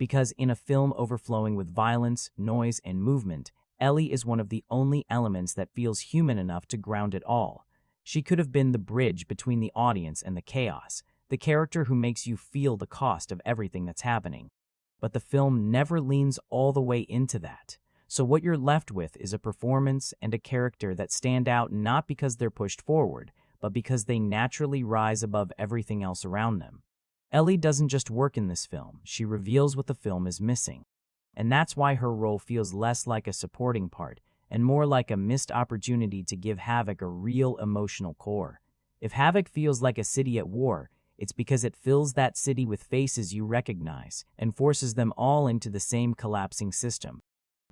Because in a film overflowing with violence, noise, and movement, Ellie is one of the only elements that feels human enough to ground it all. She could have been the bridge between the audience and the chaos, the character who makes you feel the cost of everything that's happening. But the film never leans all the way into that. So what you're left with is a performance and a character that stand out not because they're pushed forward, but because they naturally rise above everything else around them. Ellie doesn't just work in this film, she reveals what the film is missing. And that's why her role feels less like a supporting part and more like a missed opportunity to give Havoc a real emotional core. If Havoc feels like a city at war, it's because it fills that city with faces you recognize and forces them all into the same collapsing system.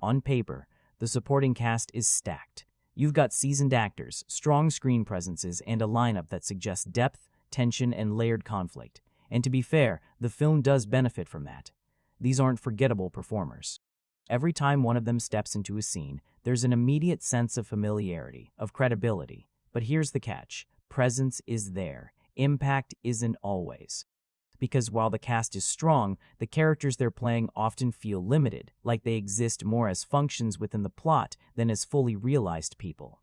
On paper, the supporting cast is stacked. You've got seasoned actors, strong screen presences, and a lineup that suggests depth, tension, and layered conflict. And to be fair, the film does benefit from that. These aren't forgettable performers. Every time one of them steps into a scene, there's an immediate sense of familiarity, of credibility. But here's the catch. Presence is there. Impact isn't always. Because while the cast is strong, the characters they're playing often feel limited, like they exist more as functions within the plot than as fully realized people.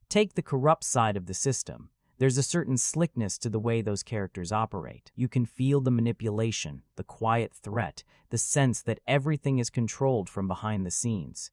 Take the corrupt side of the system. There's a certain slickness to the way those characters operate. You can feel the manipulation, the quiet threat, the sense that everything is controlled from behind the scenes.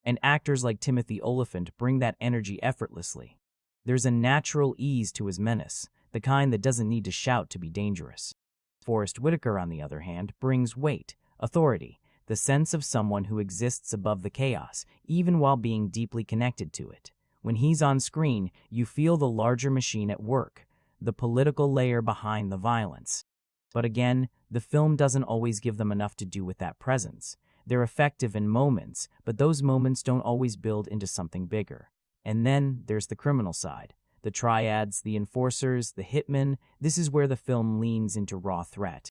And actors like Timothy Olyphant bring that energy effortlessly. There's a natural ease to his menace, the kind that doesn't need to shout to be dangerous. Forrest Whitaker, on the other hand, brings weight, authority, the sense of someone who exists above the chaos, even while being deeply connected to it. When he's on screen, you feel the larger machine at work, the political layer behind the violence. But again, the film doesn't always give them enough to do with that presence. They're effective in moments, but those moments don't always build into something bigger. And then there's the criminal side. The triads, the enforcers, the hitmen. This is where the film leans into raw threat.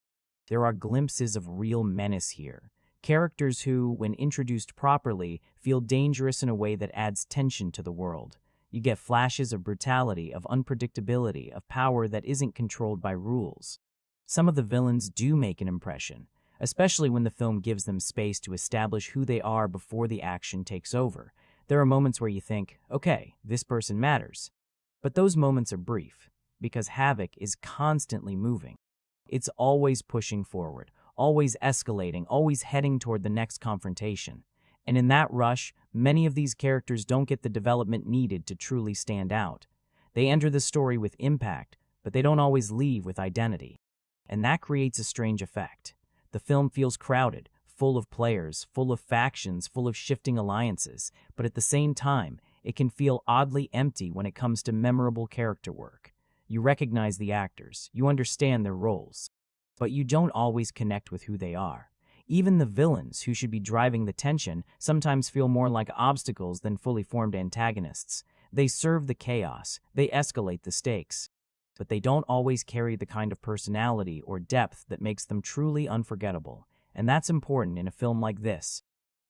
There are glimpses of real menace here. Characters who, when introduced properly, feel dangerous in a way that adds tension to the world. You get flashes of brutality, of unpredictability, of power that isn't controlled by rules. Some of the villains do make an impression, especially when the film gives them space to establish who they are before the action takes over. There are moments where you think, okay, this person matters. But those moments are brief, because Havoc is constantly moving. It's always pushing forward, always escalating, always heading toward the next confrontation. And in that rush, many of these characters don't get the development needed to truly stand out. They enter the story with impact, but they don't always leave with identity. And that creates a strange effect. The film feels crowded, full of players, full of factions, full of shifting alliances, but at the same time, it can feel oddly empty when it comes to memorable character work. You recognize the actors, you understand their roles, but you don't always connect with who they are. Even the villains, who should be driving the tension, sometimes feel more like obstacles than fully formed antagonists. They serve the chaos, they escalate the stakes, but they don't always carry the kind of personality or depth that makes them truly unforgettable. And that's important in a film like this.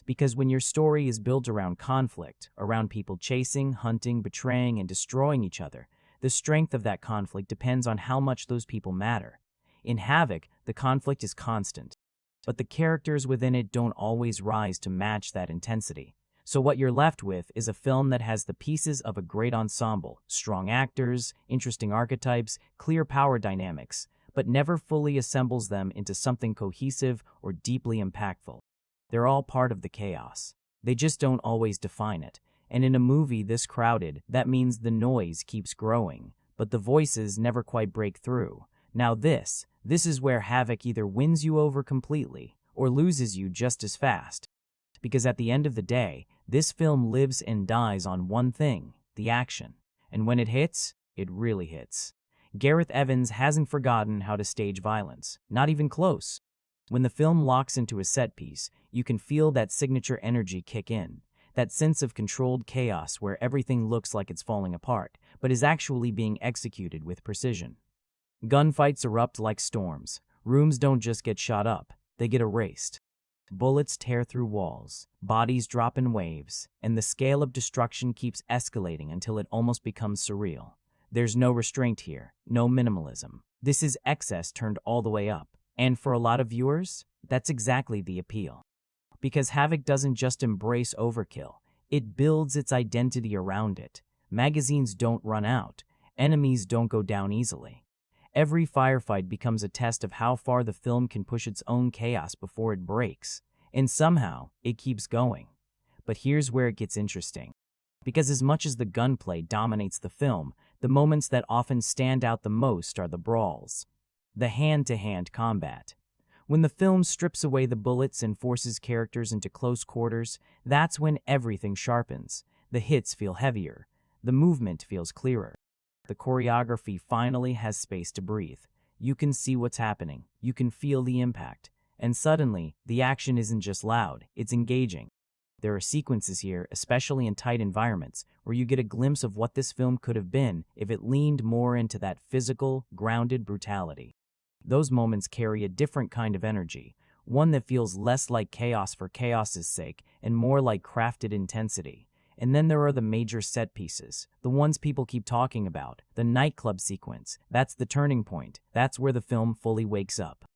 Because when your story is built around conflict, around people chasing, hunting, betraying, and destroying each other, the strength of that conflict depends on how much those people matter. In Havoc, the conflict is constant, but the characters within it don't always rise to match that intensity. So what you're left with is a film that has the pieces of a great ensemble, strong actors, interesting archetypes, clear power dynamics, but never fully assembles them into something cohesive or deeply impactful. They're all part of the chaos. They just don't always define it. And in a movie this crowded, that means the noise keeps growing, but the voices never quite break through. Now this is where Havoc either wins you over completely or loses you just as fast. Because at the end of the day, this film lives and dies on one thing, the action. And when it hits, it really hits. Gareth Evans hasn't forgotten how to stage violence, not even close. When the film locks into a set piece, you can feel that signature energy kick in, that sense of controlled chaos where everything looks like it's falling apart, but is actually being executed with precision. Gunfights erupt like storms. Rooms don't just get shot up, they get erased. Bullets tear through walls, bodies drop in waves, and the scale of destruction keeps escalating until it almost becomes surreal. There's no restraint here, no minimalism. This is excess turned all the way up. And for a lot of viewers, That's exactly the appeal. Because Havoc doesn't just embrace overkill, it builds its identity around it. Magazines don't run out, enemies don't go down easily. Every firefight becomes a test of how far the film can push its own chaos before it breaks, and somehow it keeps going. But here's where it gets interesting. Because as much as the gunplay dominates the film, the moments that often stand out the most are the brawls. The hand-to-hand combat. When the film strips away the bullets and forces characters into close quarters, that's when everything sharpens. The hits feel heavier. The movement feels clearer. The choreography finally has space to breathe. You can see what's happening. You can feel the impact. And suddenly, the action isn't just loud, it's engaging. There are sequences here, especially in tight environments, where you get a glimpse of what this film could have been if it leaned more into that physical, grounded brutality. Those moments carry a different kind of energy, one that feels less like chaos for chaos's sake and more like crafted intensity. And then there are the major set pieces, the ones people keep talking about, the nightclub sequence. That's the turning point. That's where the film fully wakes up.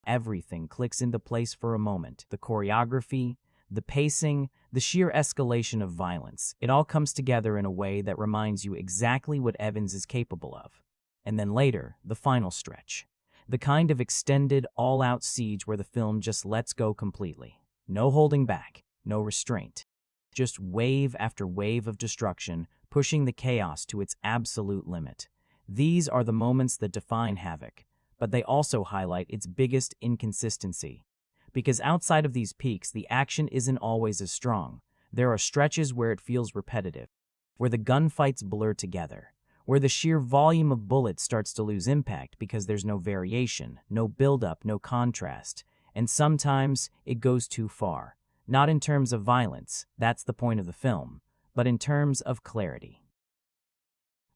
Everything clicks into place for a moment. The choreography, the pacing, the sheer escalation of violence. It all comes together in a way that reminds you exactly what Evans is capable of. And then later, the final stretch. The kind of extended, all-out siege where the film just lets go completely. No holding back, no restraint. Just wave after wave of destruction, pushing the chaos to its absolute limit. These are the moments that define Havoc, but they also highlight its biggest inconsistency. Because outside of these peaks, the action isn't always as strong. There are stretches where it feels repetitive, where the gunfights blur together, where the sheer volume of bullets starts to lose impact because there's no variation, no buildup, no contrast. And sometimes it goes too far. Not in terms of violence, that's the point of the film, but in terms of clarity.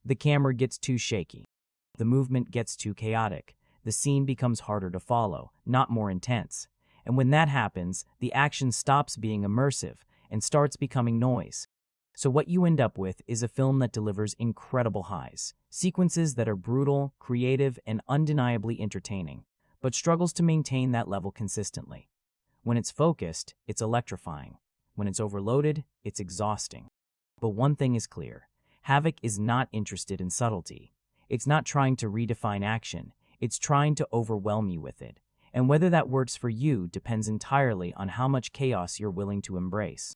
The camera gets too shaky. The movement gets too chaotic. The scene becomes harder to follow, not more intense. And when that happens, the action stops being immersive and starts becoming noise. So what you end up with is a film that delivers incredible highs, sequences that are brutal, creative, and undeniably entertaining, but struggles to maintain that level consistently. When it's focused, it's electrifying. When it's overloaded, it's exhausting. But one thing is clear. Havoc is not interested in subtlety. It's not trying to redefine action. It's trying to overwhelm you with it. And whether that works for you depends entirely on how much chaos you're willing to embrace.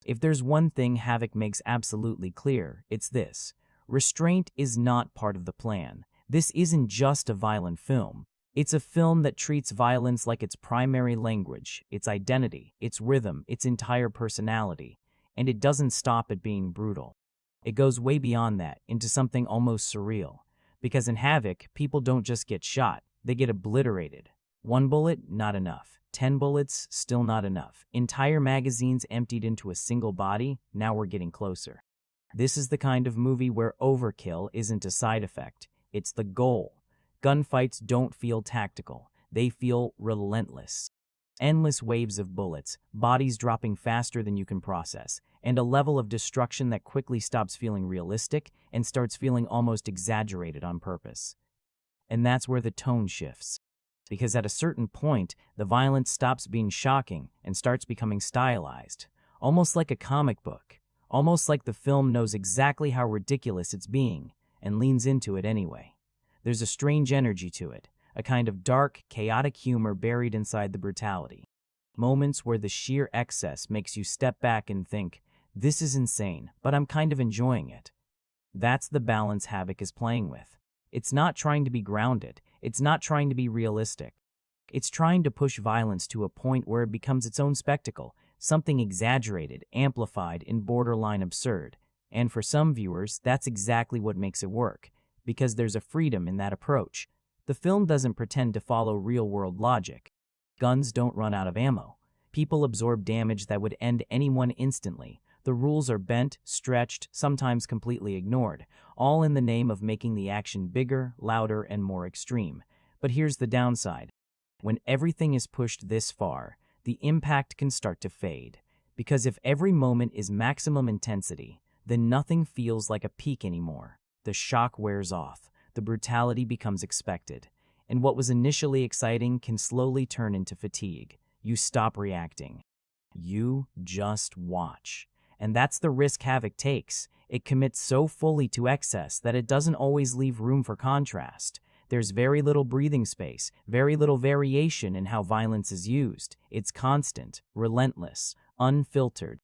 If there's one thing Havoc makes absolutely clear, it's this. Restraint is not part of the plan. This isn't just a violent film. It's a film that treats violence like its primary language, its identity, its rhythm, its entire personality. And it doesn't stop at being brutal. It goes way beyond that, into something almost surreal. Because in Havoc, people don't just get shot, they get obliterated. 1 bullet, not enough. 10 bullets, still not enough. Entire magazines emptied into a single body, now we're getting closer. This is the kind of movie where overkill isn't a side effect, it's the goal. Gunfights don't feel tactical, they feel relentless. Endless waves of bullets, bodies dropping faster than you can process, and a level of destruction that quickly stops feeling realistic and starts feeling almost exaggerated on purpose. And that's where the tone shifts. Because at a certain point, the violence stops being shocking and starts becoming stylized, almost like a comic book, almost like the film knows exactly how ridiculous it's being and leans into it anyway. There's a strange energy to it, a kind of dark, chaotic humor buried inside the brutality. Moments where the sheer excess makes you step back and think, this is insane, but I'm kind of enjoying it. That's the balance Havoc is playing with. It's not trying to be grounded. It's not trying to be realistic. It's trying to push violence to a point where it becomes its own spectacle, something exaggerated, amplified, and borderline absurd. And for some viewers, that's exactly what makes it work, because there's a freedom in that approach. The film doesn't pretend to follow real-world logic. Guns don't run out of ammo. People absorb damage that would end anyone instantly. The rules are bent, stretched, sometimes completely ignored, all in the name of making the action bigger, louder, and more extreme. But here's the downside. When everything is pushed this far, the impact can start to fade. Because if every moment is maximum intensity, then nothing feels like a peak anymore. The shock wears off, the brutality becomes expected, and what was initially exciting can slowly turn into fatigue. You stop reacting. You just watch. And that's the risk Havoc takes. It commits so fully to excess that it doesn't always leave room for contrast. There's very little breathing space, very little variation in how violence is used. It's constant, relentless, unfiltered,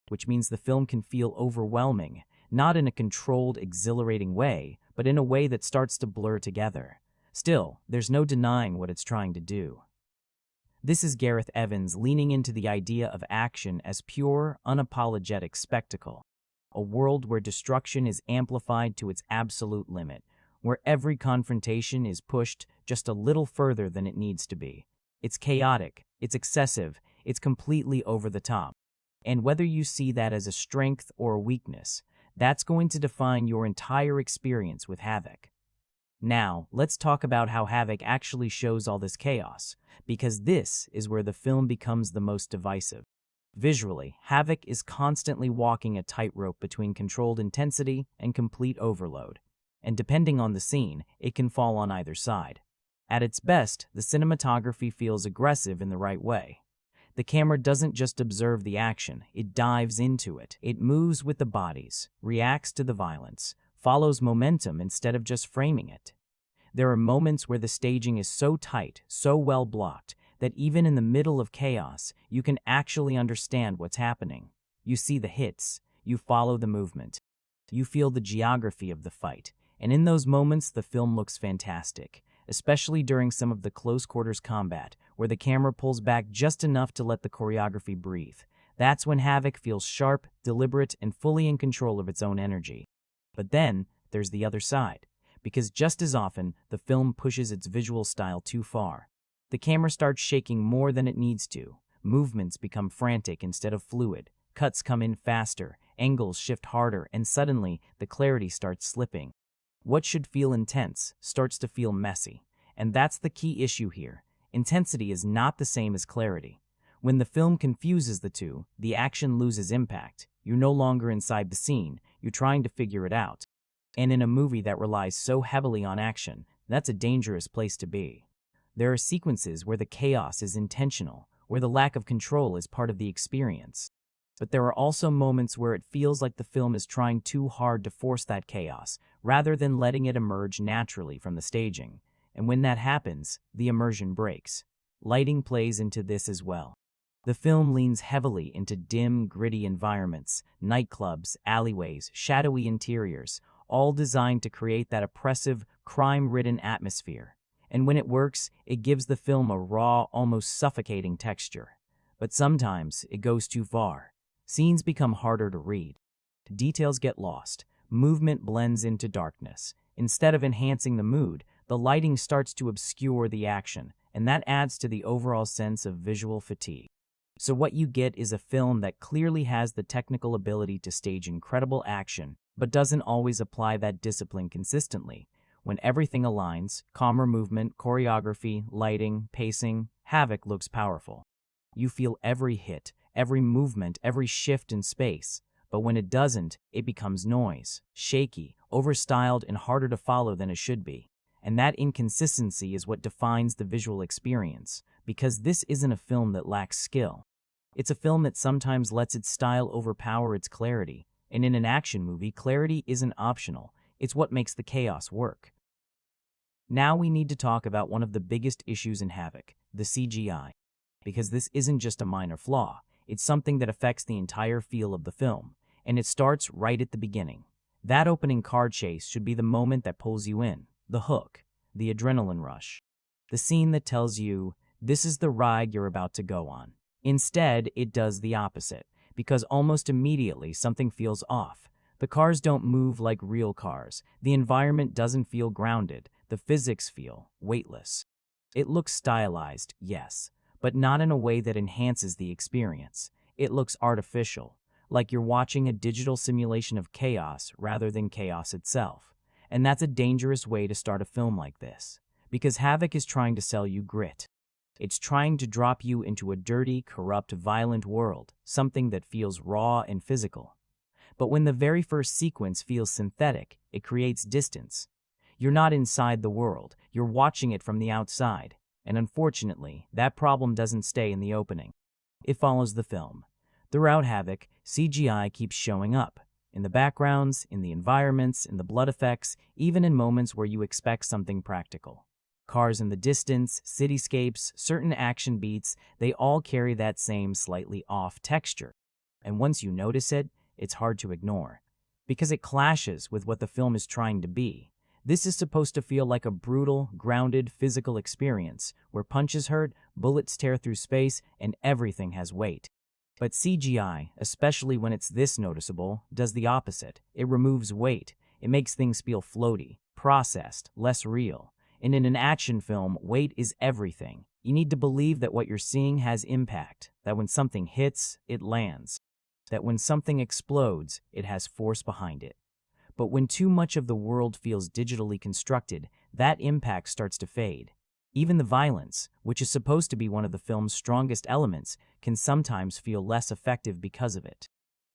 which means the film can feel overwhelming, not in a controlled, exhilarating way, but in a way that starts to blur together. Still, there's no denying what it's trying to do. This is Gareth Evans leaning into the idea of action as pure, unapologetic spectacle. A world where destruction is amplified to its absolute limit, where every confrontation is pushed just a little further than it needs to be. It's chaotic, it's excessive, it's completely over the top. And whether you see that as a strength or a weakness, that's going to define your entire experience with Havoc. Now, let's talk about how Havoc actually shows all this chaos, because this is where the film becomes the most divisive. Visually, Havoc is constantly walking a tightrope between controlled intensity and complete overload, and depending on the scene, it can fall on either side. At its best, the cinematography feels aggressive in the right way. The camera doesn't just observe the action, it dives into it. It moves with the bodies, reacts to the violence, follows momentum instead of just framing it. There are moments where the staging is so tight, so well blocked, that even in the middle of chaos, you can actually understand what's happening. You see the hits, you follow the movement, you feel the geography of the fight, and in those moments the film looks fantastic, especially during some of the close-quarters combat, where the camera pulls back just enough to let the choreography breathe. That's when Havoc feels sharp, deliberate, and fully in control of its own energy. But then, there's the other side, because just as often, the film pushes its visual style too far. The camera starts shaking more than it needs to. Movements become frantic instead of fluid. Cuts come in faster, angles shift harder, and suddenly, the clarity starts slipping. What should feel intense starts to feel messy. And that's the key issue here. Intensity is not the same as clarity. When the film confuses the two, the action loses impact. You're no longer inside the scene, you're trying to figure it out. And in a movie that relies so heavily on action, that's a dangerous place to be. There are sequences where the chaos is intentional, where the lack of control is part of the experience. But there are also moments where it feels like the film is trying too hard to force that chaos, rather than letting it emerge naturally from the staging. And when that happens, the immersion breaks. Lighting plays into this as well. The film leans heavily into dim, gritty environments, nightclubs, alleyways, shadowy interiors, all designed to create that oppressive, crime-ridden atmosphere. And when it works, it gives the film a raw, almost suffocating texture. But sometimes it goes too far. Scenes become harder to read. Details get lost. Movement blends into darkness. Instead of enhancing the mood, the lighting starts to obscure the action, and that adds to the overall sense of visual fatigue. So what you get is a film that clearly has the technical ability to stage incredible action, but doesn't always apply that discipline consistently. When everything aligns, calmer movement, choreography, lighting, pacing, Havoc looks powerful. You feel every hit, every movement, every shift in space. But when it doesn't, it becomes noise, shaky, overstyled, and harder to follow than it should be. And that inconsistency is what defines the visual experience, because this isn't a film that lacks skill. It's a film that sometimes lets its style overpower its clarity, and in an action movie, clarity isn't optional, it's what makes the chaos work. Now we need to talk about one of the biggest issues in Havoc, the CGI. Because this isn't just a minor flaw, it's something that affects the entire feel of the film, and it starts right at the beginning. That opening car chase should be the moment that pulls you in, the hook, the adrenaline rush, the scene that tells you, this is the ride you're about to go on. Instead, it does the opposite, because almost immediately something feels off. The cars don't move like real cars, the environment doesn't feel grounded, the physics feel weightless. It looks stylized, yes, but not in a way that enhances the experience. It looks artificial, like you're watching a digital simulation of chaos rather than chaos itself. And that's a dangerous way to start a film like this, because Havoc is trying to sell you grit. It's trying to drop you into a dirty, corrupt, violent world, something that feels raw and physical. But when the very first sequence feels synthetic, it creates distance. You're not inside the world, you're watching it from the outside. And unfortunately, that problem doesn't stay in the opening. It follows the film. Throughout Havoc, CGI keeps showing up. In the backgrounds, in the environments, in the blood effects, even in moments where you expect something practical. Cars in the distance, cityscapes, certain action beats, they all carry that same slightly off texture. And once you notice it, it's hard to ignore. Because it clashes with what the film is trying to be. This is supposed to feel like a brutal, grounded, physical experience, where punches hurt, bullets tear through space, and everything has weight. But CGI, especially when it's this noticeable, does the opposite. It removes weight. It makes things feel floaty, processed, less real. And in an action film, weight is everything. You need to believe that what you're seeing has impact, that when something hits, it lands, that when something explodes, it has force behind it. But when too much of the world feels digitally constructed, that impact starts to fade. Even the violence, which is supposed to be one of the film's strongest elements, can sometimes feel less effective because of it.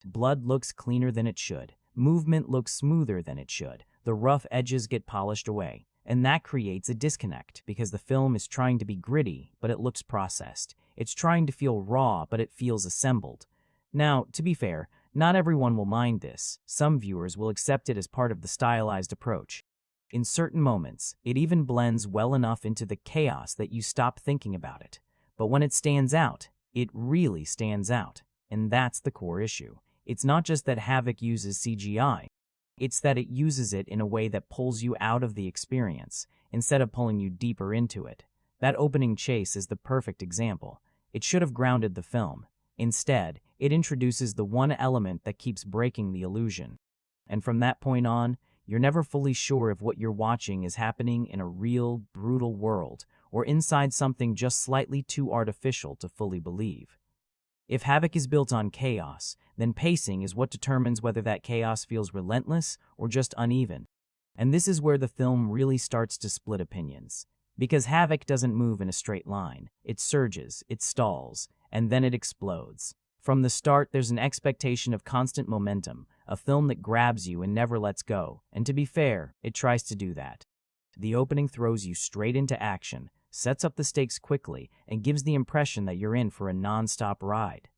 Blood looks cleaner than it should. Movement looks smoother than it should. The rough edges get polished away. And that creates a disconnect because the film is trying to be gritty, but it looks processed. It's trying to feel raw, but it feels assembled. Now, to be fair, not everyone will mind this. Some viewers will accept it as part of the stylized approach. In certain moments, it even blends well enough into the chaos that you stop thinking about it. But when it stands out, it really stands out. And that's the core issue. It's not just that Havoc uses CGI. It's that it uses it in a way that pulls you out of the experience, instead of pulling you deeper into it. That opening chase is the perfect example. It should have grounded the film. Instead, it introduces the one element that keeps breaking the illusion. And from that point on, you're never fully sure if what you're watching is happening in a real, brutal world, or inside something just slightly too artificial to fully believe. If Havoc is built on chaos, then pacing is what determines whether that chaos feels relentless or just uneven. And this is where the film really starts to split opinions. Because Havoc doesn't move in a straight line. It surges, it stalls, and then it explodes. From the start, there's an expectation of constant momentum, a film that grabs you and never lets go. And to be fair, it tries to do that. The opening throws you straight into action, sets up the stakes quickly, and gives the impression that you're in for a non-stop ride.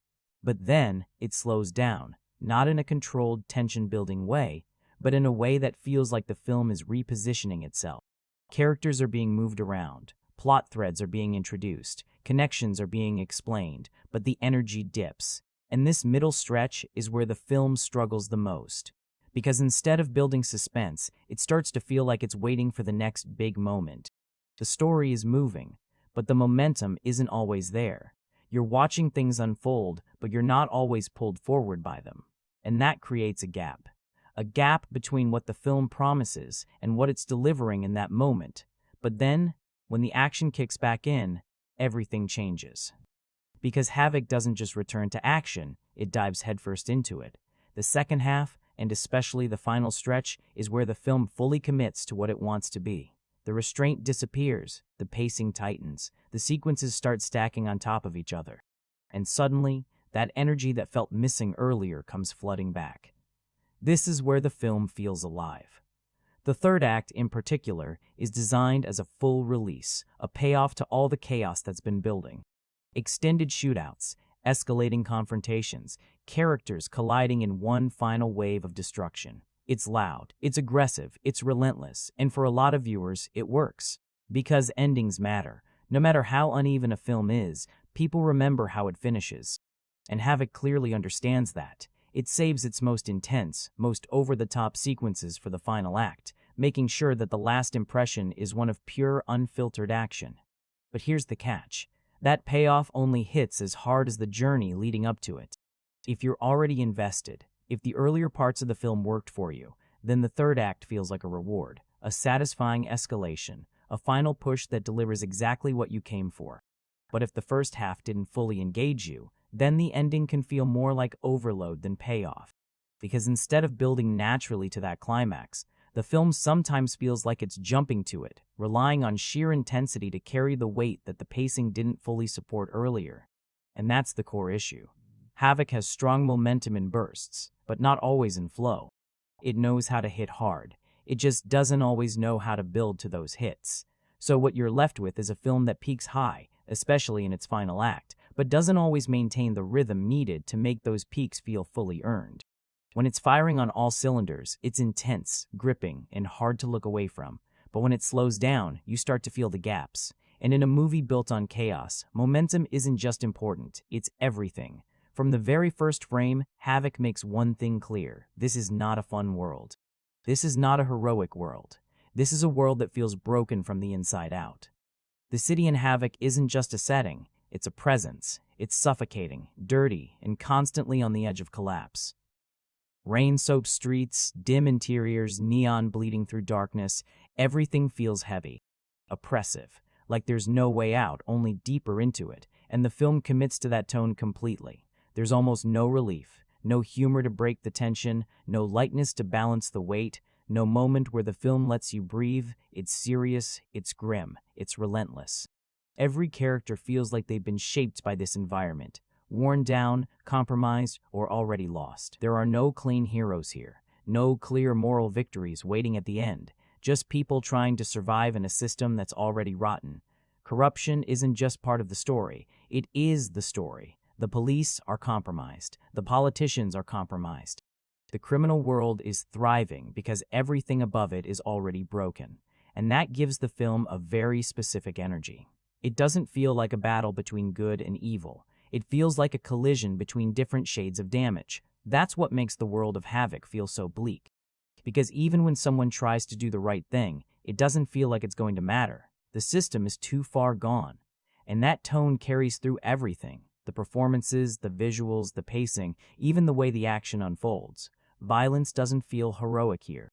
But then, it slows down, not in a controlled, tension-building way, but in a way that feels like the film is repositioning itself. Characters are being moved around, plot threads are being introduced, connections are being explained, but the energy dips. And this middle stretch is where the film struggles the most. Because instead of building suspense, it starts to feel like it's waiting for the next big moment. The story is moving, but the momentum isn't always there. You're watching things unfold, but you're not always pulled forward by them. And that creates a gap. A gap between what the film promises and what it's delivering in that moment. But then, when the action kicks back in, everything changes. Because Havoc doesn't just return to action, it dives headfirst into it. The second half, and especially the final stretch, is where the film fully commits to what it wants to be. The restraint disappears, the pacing tightens, the sequences start stacking on top of each other. And suddenly, that energy that felt missing earlier comes flooding back. This is where the film feels alive. The third act, in particular, is designed as a full release, a payoff to all the chaos that's been building. Extended shootouts, escalating confrontations, characters colliding in one final wave of destruction. It's loud, it's aggressive, it's relentless, and for a lot of viewers, it works. Because endings matter. No matter how uneven a film is, people remember how it finishes. And Havoc clearly understands that. It saves its most intense, most over-the-top sequences for the final act, making sure that the last impression is one of pure, unfiltered action. But here's the catch. That payoff only hits as hard as the journey leading up to it. If you're already invested, if the earlier parts of the film worked for you, then the third act feels like a reward, a satisfying escalation, a final push that delivers exactly what you came for. But if the first half didn't fully engage you, then the ending can feel more like overload than payoff. Because instead of building naturally to that climax, the film sometimes feels like it's jumping to it, relying on sheer intensity to carry the weight that the pacing didn't fully support earlier. And that's the core issue. Havoc has strong momentum in bursts, but not always in flow. It knows how to hit hard. It just doesn't always know how to build to those hits. So what you're left with is a film that peaks high, especially in its final act, but doesn't always maintain the rhythm needed to make those peaks feel fully earned. When it's firing on all cylinders, it's intense, gripping, and hard to look away from. But when it slows down, you start to feel the gaps. And in a movie built on chaos, momentum isn't just important, it's everything. From the very first frame, Havoc makes one thing clear: this is not a fun world. This is not a heroic world. This is a world that feels broken from the inside out. The city in Havoc isn't just a setting, it's a presence. It's suffocating, dirty, and constantly on the edge of collapse. Rain-soaked streets, dim interiors, neon bleeding through darkness, everything feels heavy, oppressive, like there's no way out, only deeper into it, and the film commits to that tone completely. There's almost no relief, no humor to break the tension, no lightness to balance the weight, no moment where the film lets you breathe. It's serious, it's grim, it's relentless. Every character feels like they've been shaped by this environment, worn down, compromised, or already lost. There are no clean heroes here, no clear moral victories waiting at the end, just people trying to survive in a system that's already rotten. Corruption isn't just part of the story, it is the story. The police are compromised. The politicians are compromised. The criminal world is thriving because everything above it is already broken. And that gives the film a very specific energy. It doesn't feel like a battle between good and evil. It feels like a collision between different shades of damage. That's what makes the world of Havoc feel so bleak. Because even when someone tries to do the right thing, it doesn't feel like it's going to matter. The system is too far gone. And that tone carries through everything. The performances, the visuals, the pacing, even the way the action unfolds. Violence doesn't feel heroic here.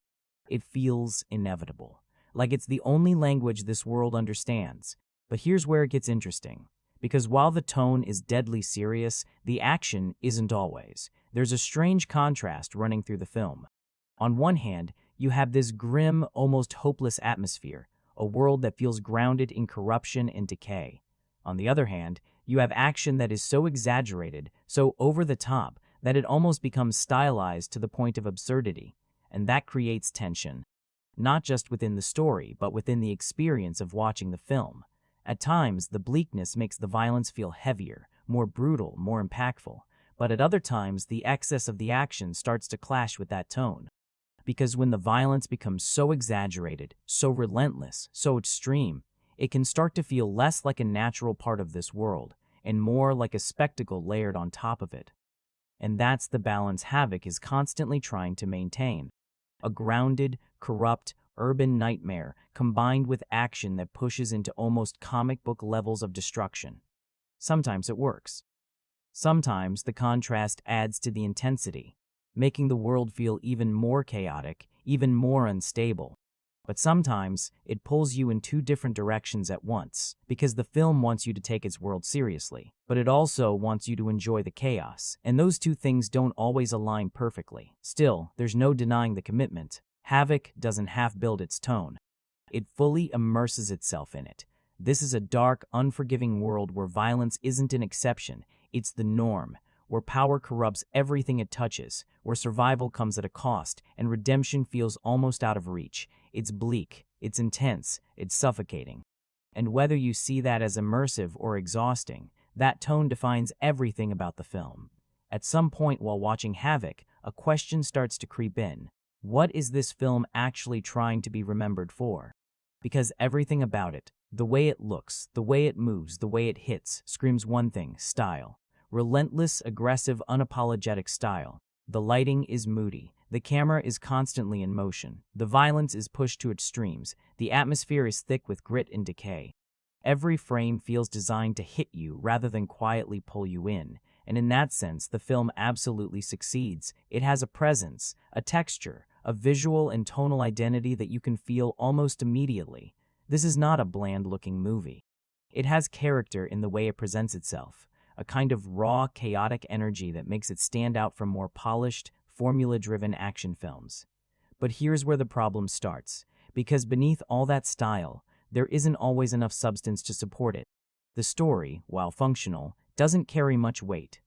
It feels inevitable, like it's the only language this world understands. But here's where it gets interesting. Because while the tone is deadly serious, the action isn't always. There's a strange contrast running through the film. On one hand, you have this grim, almost hopeless atmosphere, a world that feels grounded in corruption and decay. On the other hand, you have action that is so exaggerated, so over the top, that it almost becomes stylized to the point of absurdity, and that creates tension, not just within the story, but within the experience of watching the film. At times, the bleakness makes the violence feel heavier, more brutal, more impactful, but at other times, the excess of the action starts to clash with that tone. Because when the violence becomes so exaggerated, so relentless, so extreme, it can start to feel less like a natural part of this world, and more like a spectacle layered on top of it. And that's the balance Havoc is constantly trying to maintain. A grounded, corrupt, urban nightmare combined with action that pushes into almost comic book levels of destruction. Sometimes it works. Sometimes the contrast adds to the intensity, making the world feel even more chaotic, even more unstable. But sometimes it pulls you in two different directions at once, because the film wants you to take its world seriously, but it also wants you to enjoy the chaos, and those two things don't always align perfectly. Still, there's no denying the commitment. Havoc doesn't half-build its tone. It fully immerses itself in it. This is a dark, unforgiving world where violence isn't an exception, it's the norm, where power corrupts everything it touches, where survival comes at a cost, and redemption feels almost out of reach. It's bleak, it's intense, it's suffocating. And whether you see that as immersive or exhausting, that tone defines everything about the film. At some point while watching Havoc, a question starts to creep in. What is this film actually trying to be remembered for? Because everything about it, the way it looks, the way it moves, the way it hits, screams one thing: style. Relentless, aggressive, unapologetic style. The lighting is moody. The camera is constantly in motion. The violence is pushed to extremes. The atmosphere is thick with grit and decay. Every frame feels designed to hit you rather than quietly pull you in. And in that sense, the film absolutely succeeds. It has a presence, a texture, a visual and tonal identity that you can feel almost immediately. This is not a bland-looking movie. It has character in the way it presents itself. A kind of raw, chaotic energy that makes it stand out from more polished, formula-driven action films. But here's where the problem starts, because beneath all that style, there isn't always enough substance to support it. The story, while functional, doesn't carry much weight.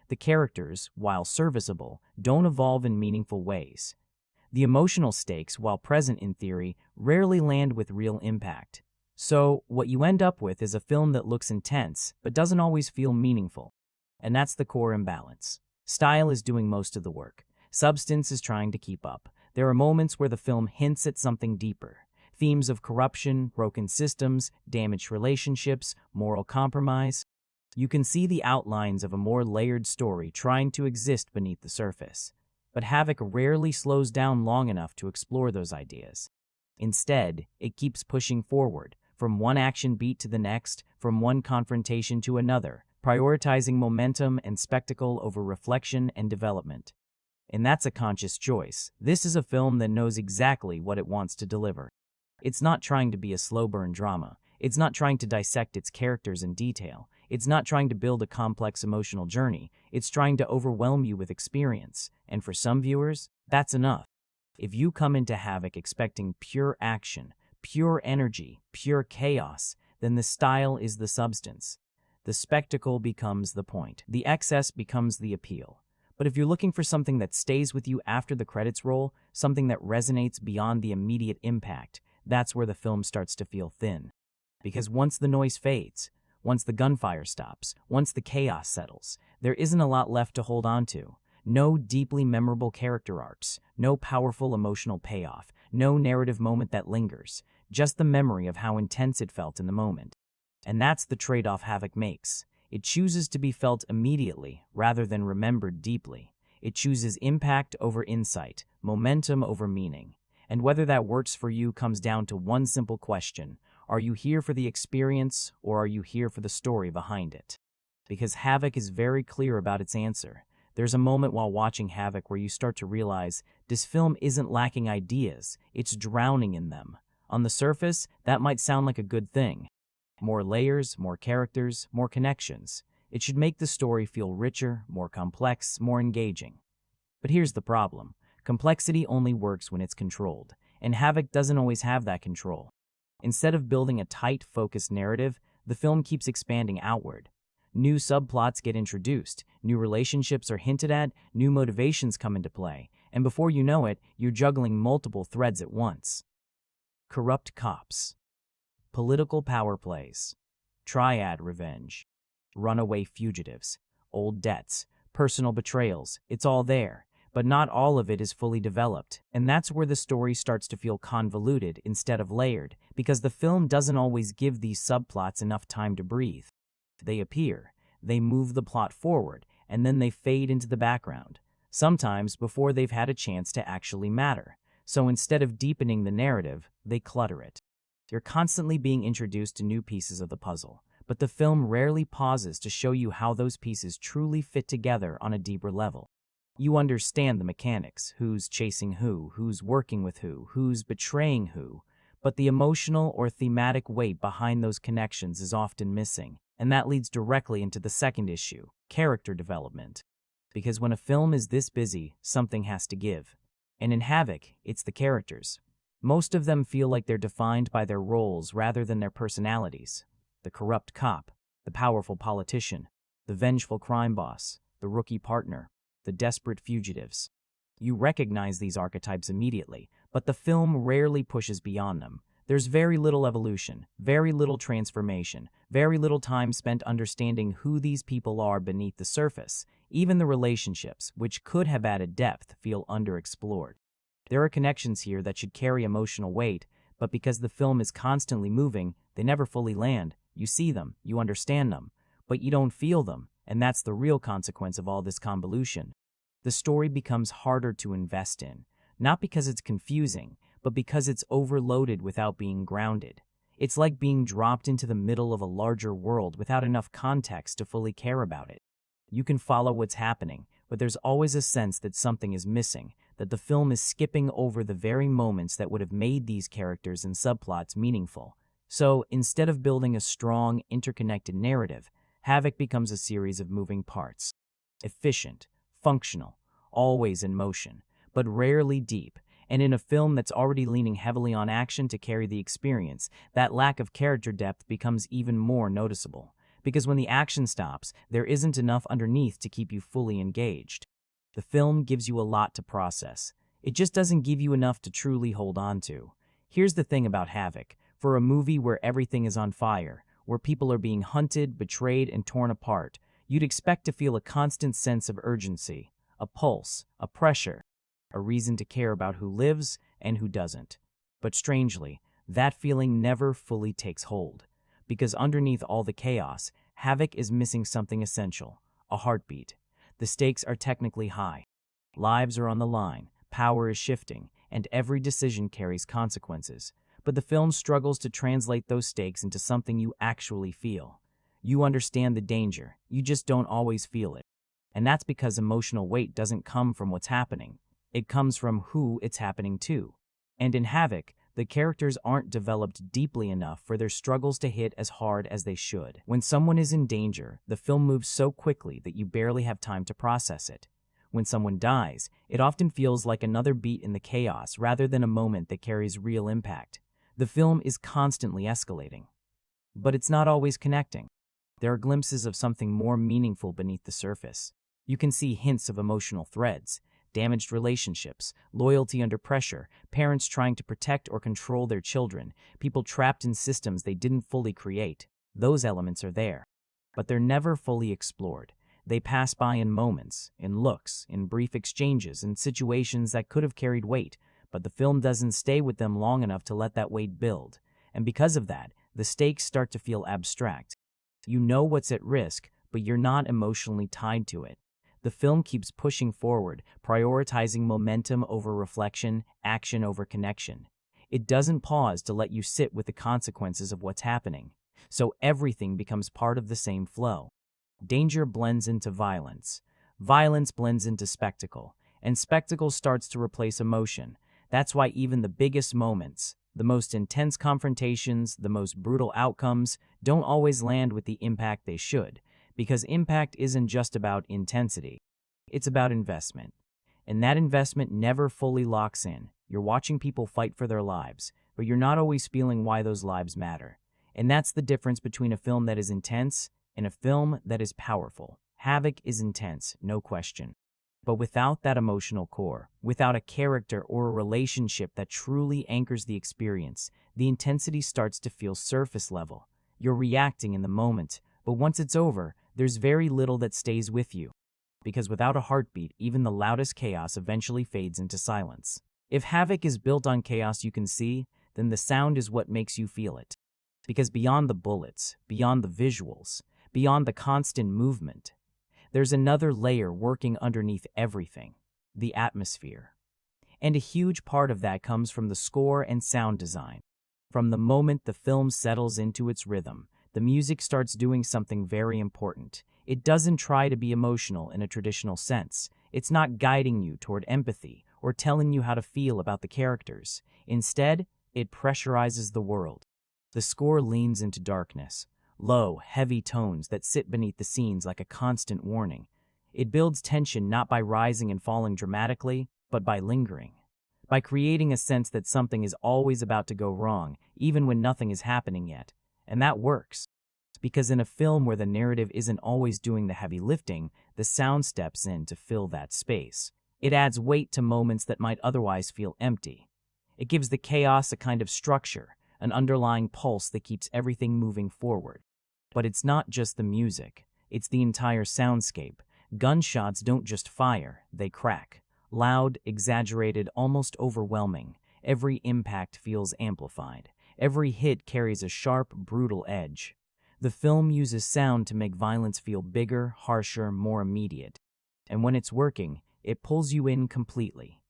The characters, while serviceable, don't evolve in meaningful ways. The emotional stakes, while present in theory, rarely land with real impact. So, what you end up with is a film that looks intense, but doesn't always feel meaningful. And that's the core imbalance. Style is doing most of the work. Substance is trying to keep up. There are moments where the film hints at something deeper. Themes of corruption, broken systems, damaged relationships, moral compromise. You can see the outlines of a more layered story trying to exist beneath the surface. But Havoc rarely slows down long enough to explore those ideas. Instead, it keeps pushing forward, from one action beat to the next, from one confrontation to another, prioritizing momentum and spectacle over reflection and development. And that's a conscious choice. This is a film that knows exactly what it wants to deliver. It's not trying to be a slow-burn drama. It's not trying to dissect its characters in detail. It's not trying to build a complex emotional journey. It's trying to overwhelm you with experience. And for some viewers, that's enough. If you come into Havoc expecting pure action, pure energy, pure chaos, then the style is the substance. The spectacle becomes the point. The excess becomes the appeal. But if you're looking for something that stays with you after the credits roll, something that resonates beyond the immediate impact, that's where the film starts to feel thin. Because once the noise fades, once the gunfire stops, once the chaos settles, there isn't a lot left to hold on to. No deeply memorable character arcs, no powerful emotional payoff, no narrative moment that lingers, just the memory of how intense it felt in the moment. And that's the trade-off Havoc makes. It chooses to be felt immediately rather than remembered deeply. It chooses impact over insight, momentum over meaning. And whether that works for you comes down to one simple question. Are you here for the experience, or are you here for the story behind it? Because Havoc is very clear about its answer. There's a moment while watching Havoc where you start to realize this film isn't lacking ideas, it's drowning in them. On the surface, that might sound like a good thing. More layers, more characters, more connections. It should make the story feel richer, more complex, more engaging. But here's the problem. Complexity only works when it's controlled, and Havoc doesn't always have that control. Instead of building a tight, focused narrative, the film keeps expanding outward. New subplots get introduced, new relationships are hinted at, new motivations come into play, and before you know it, you're juggling multiple threads at once. Corrupt cops, political power plays, triad revenge, runaway fugitives, old debts, personal betrayals, it's all there. But not all of it is fully developed, and that's where the story starts to feel convoluted instead of layered, because the film doesn't always give these subplots enough time to breathe. They appear, they move the plot forward, and then they fade into the background, sometimes before they've had a chance to actually matter. So instead of deepening the narrative, they clutter it. You're constantly being introduced to new pieces of the puzzle, but the film rarely pauses to show you how those pieces truly fit together on a deeper level. You understand the mechanics, who's chasing who's working with who's betraying who, but the emotional or thematic weight behind those connections is often missing, and that leads directly into the second issue, character development. Because when a film is this busy, something has to give. And in Havoc, it's the characters. Most of them feel like they're defined by their roles rather than their personalities. The corrupt cop, the powerful politician, the vengeful crime boss, the rookie partner, the desperate fugitives. You recognize these archetypes immediately, but the film rarely pushes beyond them. There's very little evolution, very little transformation, very little time spent understanding who these people are beneath the surface. Even the relationships, which could have added depth, feel underexplored. There are connections here that should carry emotional weight, but because the film is constantly moving, they never fully land. You see them, you understand them, but you don't feel them. And that's the real consequence of all this convolution. The story becomes harder to invest in, not because it's confusing, but because it's overloaded without being grounded. It's like being dropped into the middle of a larger world without enough context to fully care about it. You can follow what's happening, but there's always a sense that something is missing, that the film is skipping over the very moments that would have made these characters and subplots meaningful. So, instead of building a strong, interconnected narrative, Havoc becomes a series of moving parts. Efficient, functional, always in motion, but rarely deep. And in a film that's already leaning heavily on action to carry the experience, that lack of character depth becomes even more noticeable. Because when the action stops, there isn't enough underneath to keep you fully engaged. The film gives you a lot to process. It just doesn't give you enough to truly hold on to. Here's the thing about Havoc. For a movie where everything is on fire, where people are being hunted, betrayed, and torn apart, you'd expect to feel a constant sense of urgency, a pulse, a pressure, a reason to care about who lives and who doesn't. But strangely, that feeling never fully takes hold, because underneath all the chaos, Havoc is missing something essential, a heartbeat. The stakes are technically high. Lives are on the line, power is shifting, and every decision carries consequences. But the film struggles to translate those stakes into something you actually feel. You understand the danger, you just don't always feel it. And that's because emotional weight doesn't come from what's happening. It comes from who it's happening to. And in Havoc, the characters aren't developed deeply enough for their struggles to hit as hard as they should. When someone is in danger, the film moves so quickly that you barely have time to process it. When someone dies, it often feels like another beat in the chaos rather than a moment that carries real impact. The film is constantly escalating. But it's not always connecting. There are glimpses of something more meaningful beneath the surface. You can see hints of emotional threads, damaged relationships, loyalty under pressure, parents trying to protect or control their children, people trapped in systems they didn't fully create. Those elements are there. But they're never fully explored. They pass by in moments, in looks, in brief exchanges, in situations that could have carried weight, but the film doesn't stay with them long enough to let that weight build. And because of that, the stakes start to feel abstract. You know what's at risk, but you're not emotionally tied to it. The film keeps pushing forward, prioritizing momentum over reflection, action over connection. It doesn't pause to let you sit with the consequences of what's happening. So everything becomes part of the same flow. Danger blends into violence. Violence blends into spectacle. And spectacle starts to replace emotion. That's why even the biggest moments, the most intense confrontations, the most brutal outcomes, don't always land with the impact they should. Because impact isn't just about intensity. It's about investment. And that investment never fully locks in. You're watching people fight for their lives, but you're not always feeling why those lives matter. And that's the difference between a film that is intense and a film that is powerful. Havoc is intense, no question. But without that emotional core, without a character or a relationship that truly anchors the experience, the intensity starts to feel surface level. You're reacting in the moment, but once it's over, there's very little that stays with you. Because without a heartbeat, even the loudest chaos eventually fades into silence. If Havoc is built on chaos you can see, then the sound is what makes you feel it. Because beyond the bullets, beyond the visuals, beyond the constant movement, there's another layer working underneath everything, the atmosphere. And a huge part of that comes from the score and sound design. From the moment the film settles into its rhythm, the music starts doing something very important. It doesn't try to be emotional in a traditional sense. It's not guiding you toward empathy or telling you how to feel about the characters. Instead, it pressurizes the world. The score leans into darkness, low, heavy tones that sit beneath the scenes like a constant warning. It builds tension not by rising and falling dramatically, but by lingering. By creating a sense that something is always about to go wrong, even when nothing is happening yet. And that works. Because in a film where the narrative isn't always doing the heavy lifting, the sound steps in to fill that space. It adds weight to moments that might otherwise feel empty. It gives the chaos a kind of structure, an underlying pulse that keeps everything moving forward. But it's not just the music, it's the entire soundscape. Gunshots don't just fire, they crack. Loud, exaggerated, almost overwhelming. Every impact feels amplified. Every hit carries a sharp, brutal edge. The film uses sound to make violence feel bigger, harsher, more immediate. And when it's working, it pulls you in completely.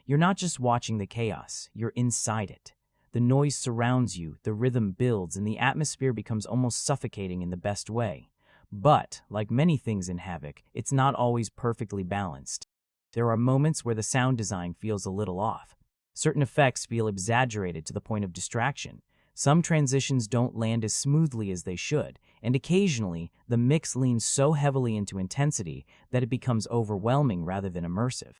You're not just watching the chaos, you're inside it. The noise surrounds you, the rhythm builds, and the atmosphere becomes almost suffocating in the best way. But, like many things in Havoc, it's not always perfectly balanced. There are moments where the sound design feels a little off. Certain effects feel exaggerated to the point of distraction. Some transitions don't land as smoothly as they should, and occasionally, the mix leans so heavily into intensity that it becomes overwhelming rather than immersive.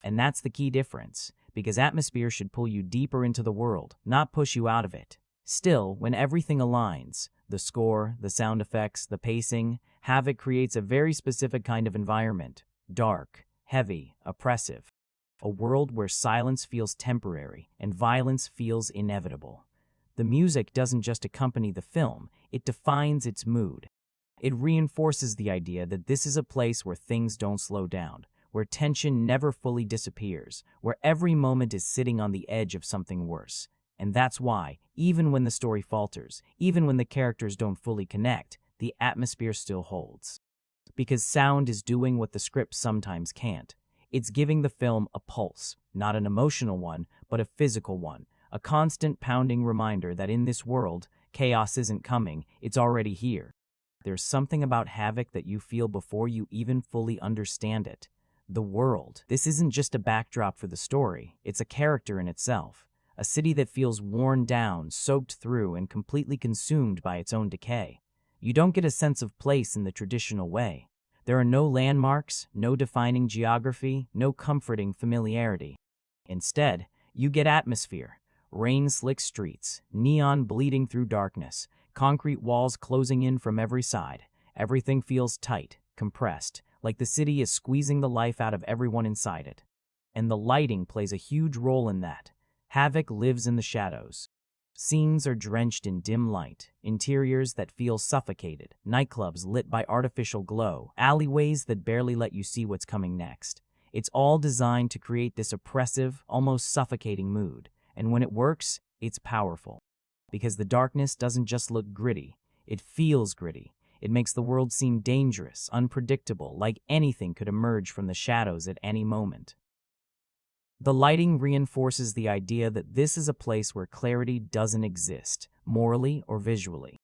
And that's the key difference, because atmosphere should pull you deeper into the world, not push you out of it. Still, when everything aligns, the score, the sound effects, the pacing, Havoc creates a very specific kind of environment. Dark, heavy, oppressive. A world where silence feels temporary and violence feels inevitable. The music doesn't just accompany the film, it defines its mood. It reinforces the idea that this is a place where things don't slow down, where tension never fully disappears, where every moment is sitting on the edge of something worse. And that's why, even when the story falters, even when the characters don't fully connect, the atmosphere still holds. Because sound is doing what the script sometimes can't. It's giving the film a pulse, not an emotional one, but a physical one, a constant pounding reminder that in this world, chaos isn't coming, it's already here. There's something about Havoc that you feel before you even fully understand it. The world. This isn't just a backdrop for the story, it's a character in itself. A city that feels worn down, soaked through, and completely consumed by its own decay. You don't get a sense of place in the traditional way. There are no landmarks, no defining geography, no comforting familiarity. Instead, you get atmosphere. Rain-slick streets, neon bleeding through darkness, concrete walls closing in from every side. Everything feels tight, compressed, like the city is squeezing the life out of everyone inside it. And the lighting plays a huge role in that. Havoc lives in the shadows. Scenes are drenched in dim light, interiors that feel suffocated, nightclubs lit by artificial glow, alleyways that barely let you see what's coming next. It's all designed to create this oppressive, almost suffocating mood. And when it works, it's powerful. Because the darkness doesn't just look gritty, it feels gritty. It makes the world seem dangerous, unpredictable, like anything could emerge from the shadows at any moment. The lighting reinforces the idea that this is a place where clarity doesn't exist, morally or visually.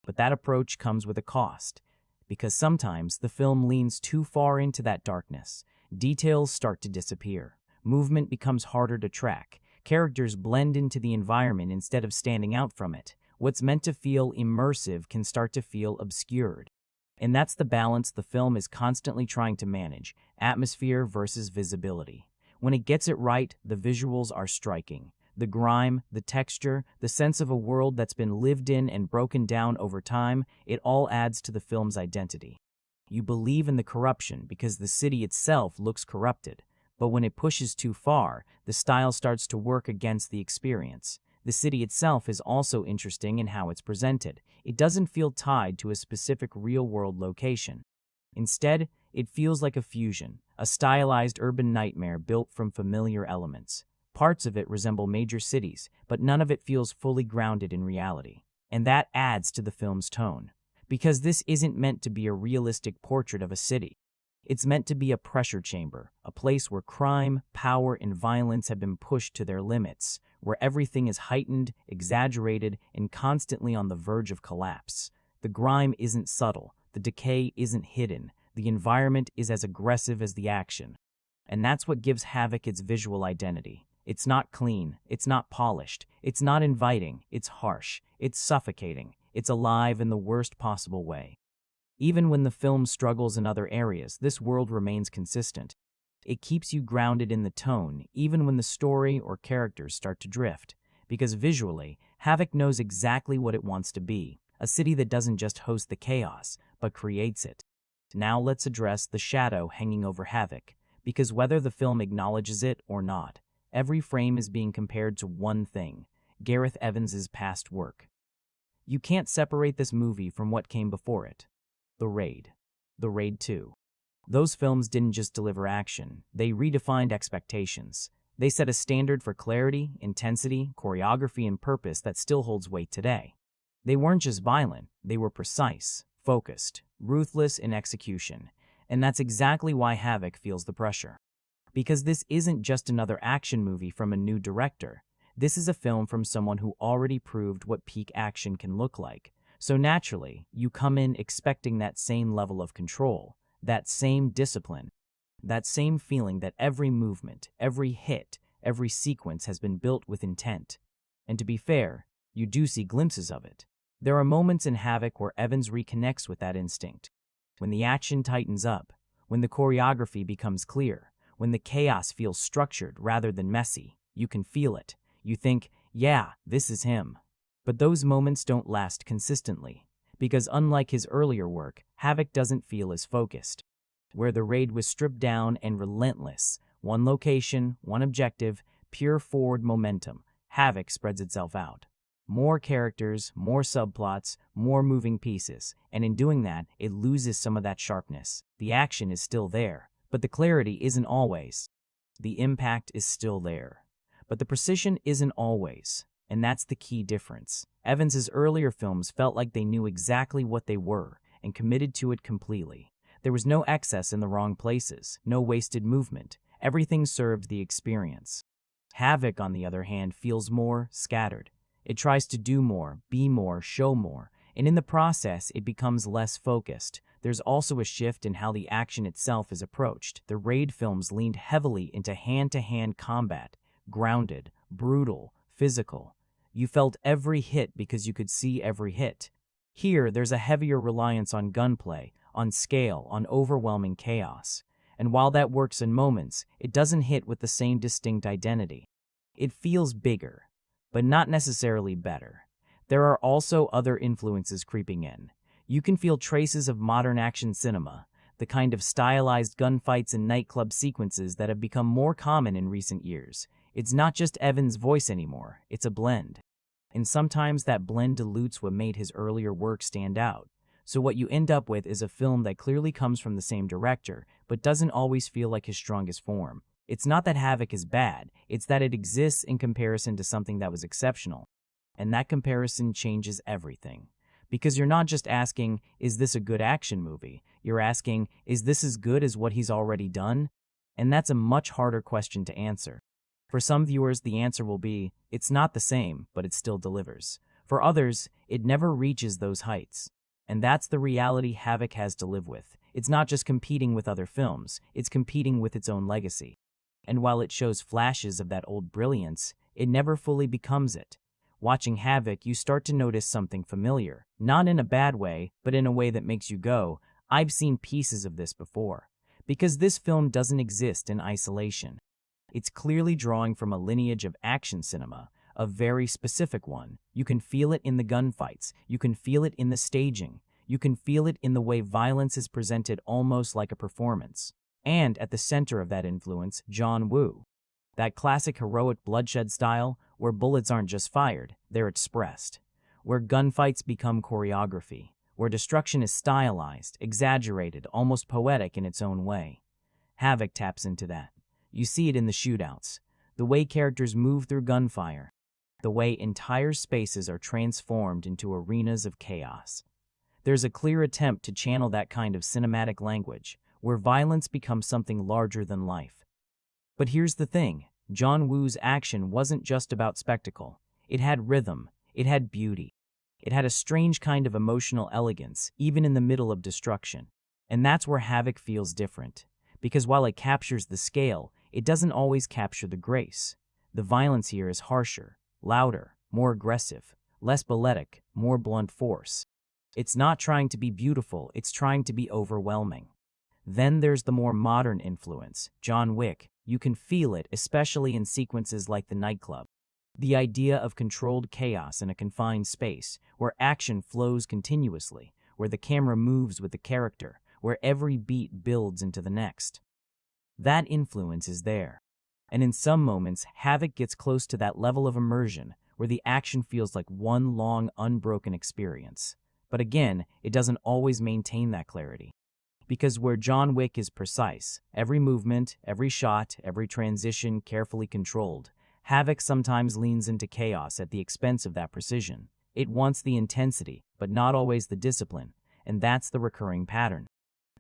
But that approach comes with a cost, because sometimes the film leans too far into that darkness. Details start to disappear. Movement becomes harder to track. Characters blend into the environment instead of standing out from it. What's meant to feel immersive can start to feel obscured. And that's the balance the film is constantly trying to manage, atmosphere versus visibility. When it gets it right, the visuals are striking. The grime, the texture, the sense of a world that's been lived in and broken down over time, it all adds to the film's identity. You believe in the corruption because the city itself looks corrupted. But when it pushes too far, the style starts to work against the experience. The city itself is also interesting in how it's presented. It doesn't feel tied to a specific real-world location. Instead, it feels like a fusion, a stylized urban nightmare built from familiar elements. Parts of it resemble major cities, but none of it feels fully grounded in reality. And that adds to the film's tone. Because this isn't meant to be a realistic portrait of a city. It's meant to be a pressure chamber, a place where crime, power, and violence have been pushed to their limits, where everything is heightened, exaggerated, and constantly on the verge of collapse. The grime isn't subtle, the decay isn't hidden, the environment is as aggressive as the action. And that's what gives Havoc its visual identity. It's not clean, it's not polished, it's not inviting, it's harsh, it's suffocating, it's alive in the worst possible way. Even when the film struggles in other areas, this world remains consistent. It keeps you grounded in the tone, even when the story or characters start to drift. Because visually, Havoc knows exactly what it wants to be, a city that doesn't just host the chaos, but creates it. Now let's address the shadow hanging over Havoc, because whether the film acknowledges it or not, every frame is being compared to one thing: Gareth Evans' past work. You can't separate this movie from what came before it. The Raid. The Raid 2. Those films didn't just deliver action, they redefined expectations. They set a standard for clarity, intensity, choreography, and purpose that still holds weight today. They weren't just violent, they were precise, focused, ruthless in execution. And that's exactly why Havoc feels the pressure. Because this isn't just another action movie from a new director. This is a film from someone who already proved what peak action can look like. So naturally, you come in expecting that same level of control, that same discipline, that same feeling that every movement, every hit, every sequence has been built with intent. And to be fair, you do see glimpses of it. There are moments in Havoc where Evans reconnects with that instinct. When the action tightens up, when the choreography becomes clear, when the chaos feels structured rather than messy, you can feel it. You think, yeah, this is him. But those moments don't last consistently, because unlike his earlier work, Havoc doesn't feel as focused. Where The Raid was stripped down and relentless, one location, one objective, pure forward momentum, Havoc spreads itself out. More characters, more subplots, more moving pieces, and in doing that, it loses some of that sharpness. The action is still there, but the clarity isn't always. The impact is still there, but the precision isn't always, and that's the key difference. Evans's earlier films felt like they knew exactly what they were and committed to it completely. There was no excess in the wrong places, no wasted movement. Everything served the experience. Havoc, on the other hand, feels more scattered. It tries to do more, be more, show more, and in the process, it becomes less focused. There's also a shift in how the action itself is approached. The Raid films leaned heavily into hand-to-hand combat, grounded, brutal, physical. You felt every hit because you could see every hit. Here, there's a heavier reliance on gunplay, on scale, on overwhelming chaos. And while that works in moments, it doesn't hit with the same distinct identity. It feels bigger, but not necessarily better. There are also other influences creeping in. You can feel traces of modern action cinema, the kind of stylized gunfights and nightclub sequences that have become more common in recent years. It's not just Evans' voice anymore, it's a blend. And sometimes that blend dilutes what made his earlier work stand out. So what you end up with is a film that clearly comes from the same director, but doesn't always feel like his strongest form. It's not that Havoc is bad, it's that it exists in comparison to something that was exceptional. And that comparison changes everything. Because you're not just asking, is this a good action movie? You're asking, is this as good as what he's already done? And that's a much harder question to answer. For some viewers, the answer will be, it's not the same, but it still delivers. For others, it never reaches those heights. And that's the reality Havoc has to live with. It's not just competing with other films, it's competing with its own legacy. And while it shows flashes of that old brilliance, it never fully becomes it. Watching Havoc, you start to notice something familiar. Not in a bad way, but in a way that makes you go, I've seen pieces of this before. Because this film doesn't exist in isolation. It's clearly drawing from a lineage of action cinema, a very specific one. You can feel it in the gunfights, you can feel it in the staging, you can feel it in the way violence is presented almost like a performance. And at the center of that influence, John Woo. That classic heroic bloodshed style, where bullets aren't just fired, they're expressed. Where gunfights become choreography, where destruction is stylized, exaggerated, almost poetic in its own way. Havoc taps into that. You see it in the shootouts, the way characters move through gunfire, the way entire spaces are transformed into arenas of chaos. There's a clear attempt to channel that kind of cinematic language, where violence becomes something larger than life. But here's the thing, John Woo's action wasn't just about spectacle. It had rhythm, it had beauty. It had a strange kind of emotional elegance, even in the middle of destruction. And that's where Havoc feels different. Because while it captures the scale, it doesn't always capture the grace. The violence here is harsher, louder, more aggressive, less balletic, more blunt force. It's not trying to be beautiful, it's trying to be overwhelming. Then there's the more modern influence, John Wick. You can feel it, especially in sequences like the Nightclub. The idea of controlled chaos in a confined space, where action flows continuously, where the camera moves with the character, where every beat builds into the next. That influence is there. And in some moments, Havoc gets close to that level of immersion, where the action feels like one long, unbroken experience. But again, it doesn't always maintain that clarity. Because where John Wick is precise, every movement, every shot, every transition carefully controlled, Havoc sometimes leans into chaos at the expense of that precision. It wants the intensity, but not always the discipline, and that's the recurring pattern.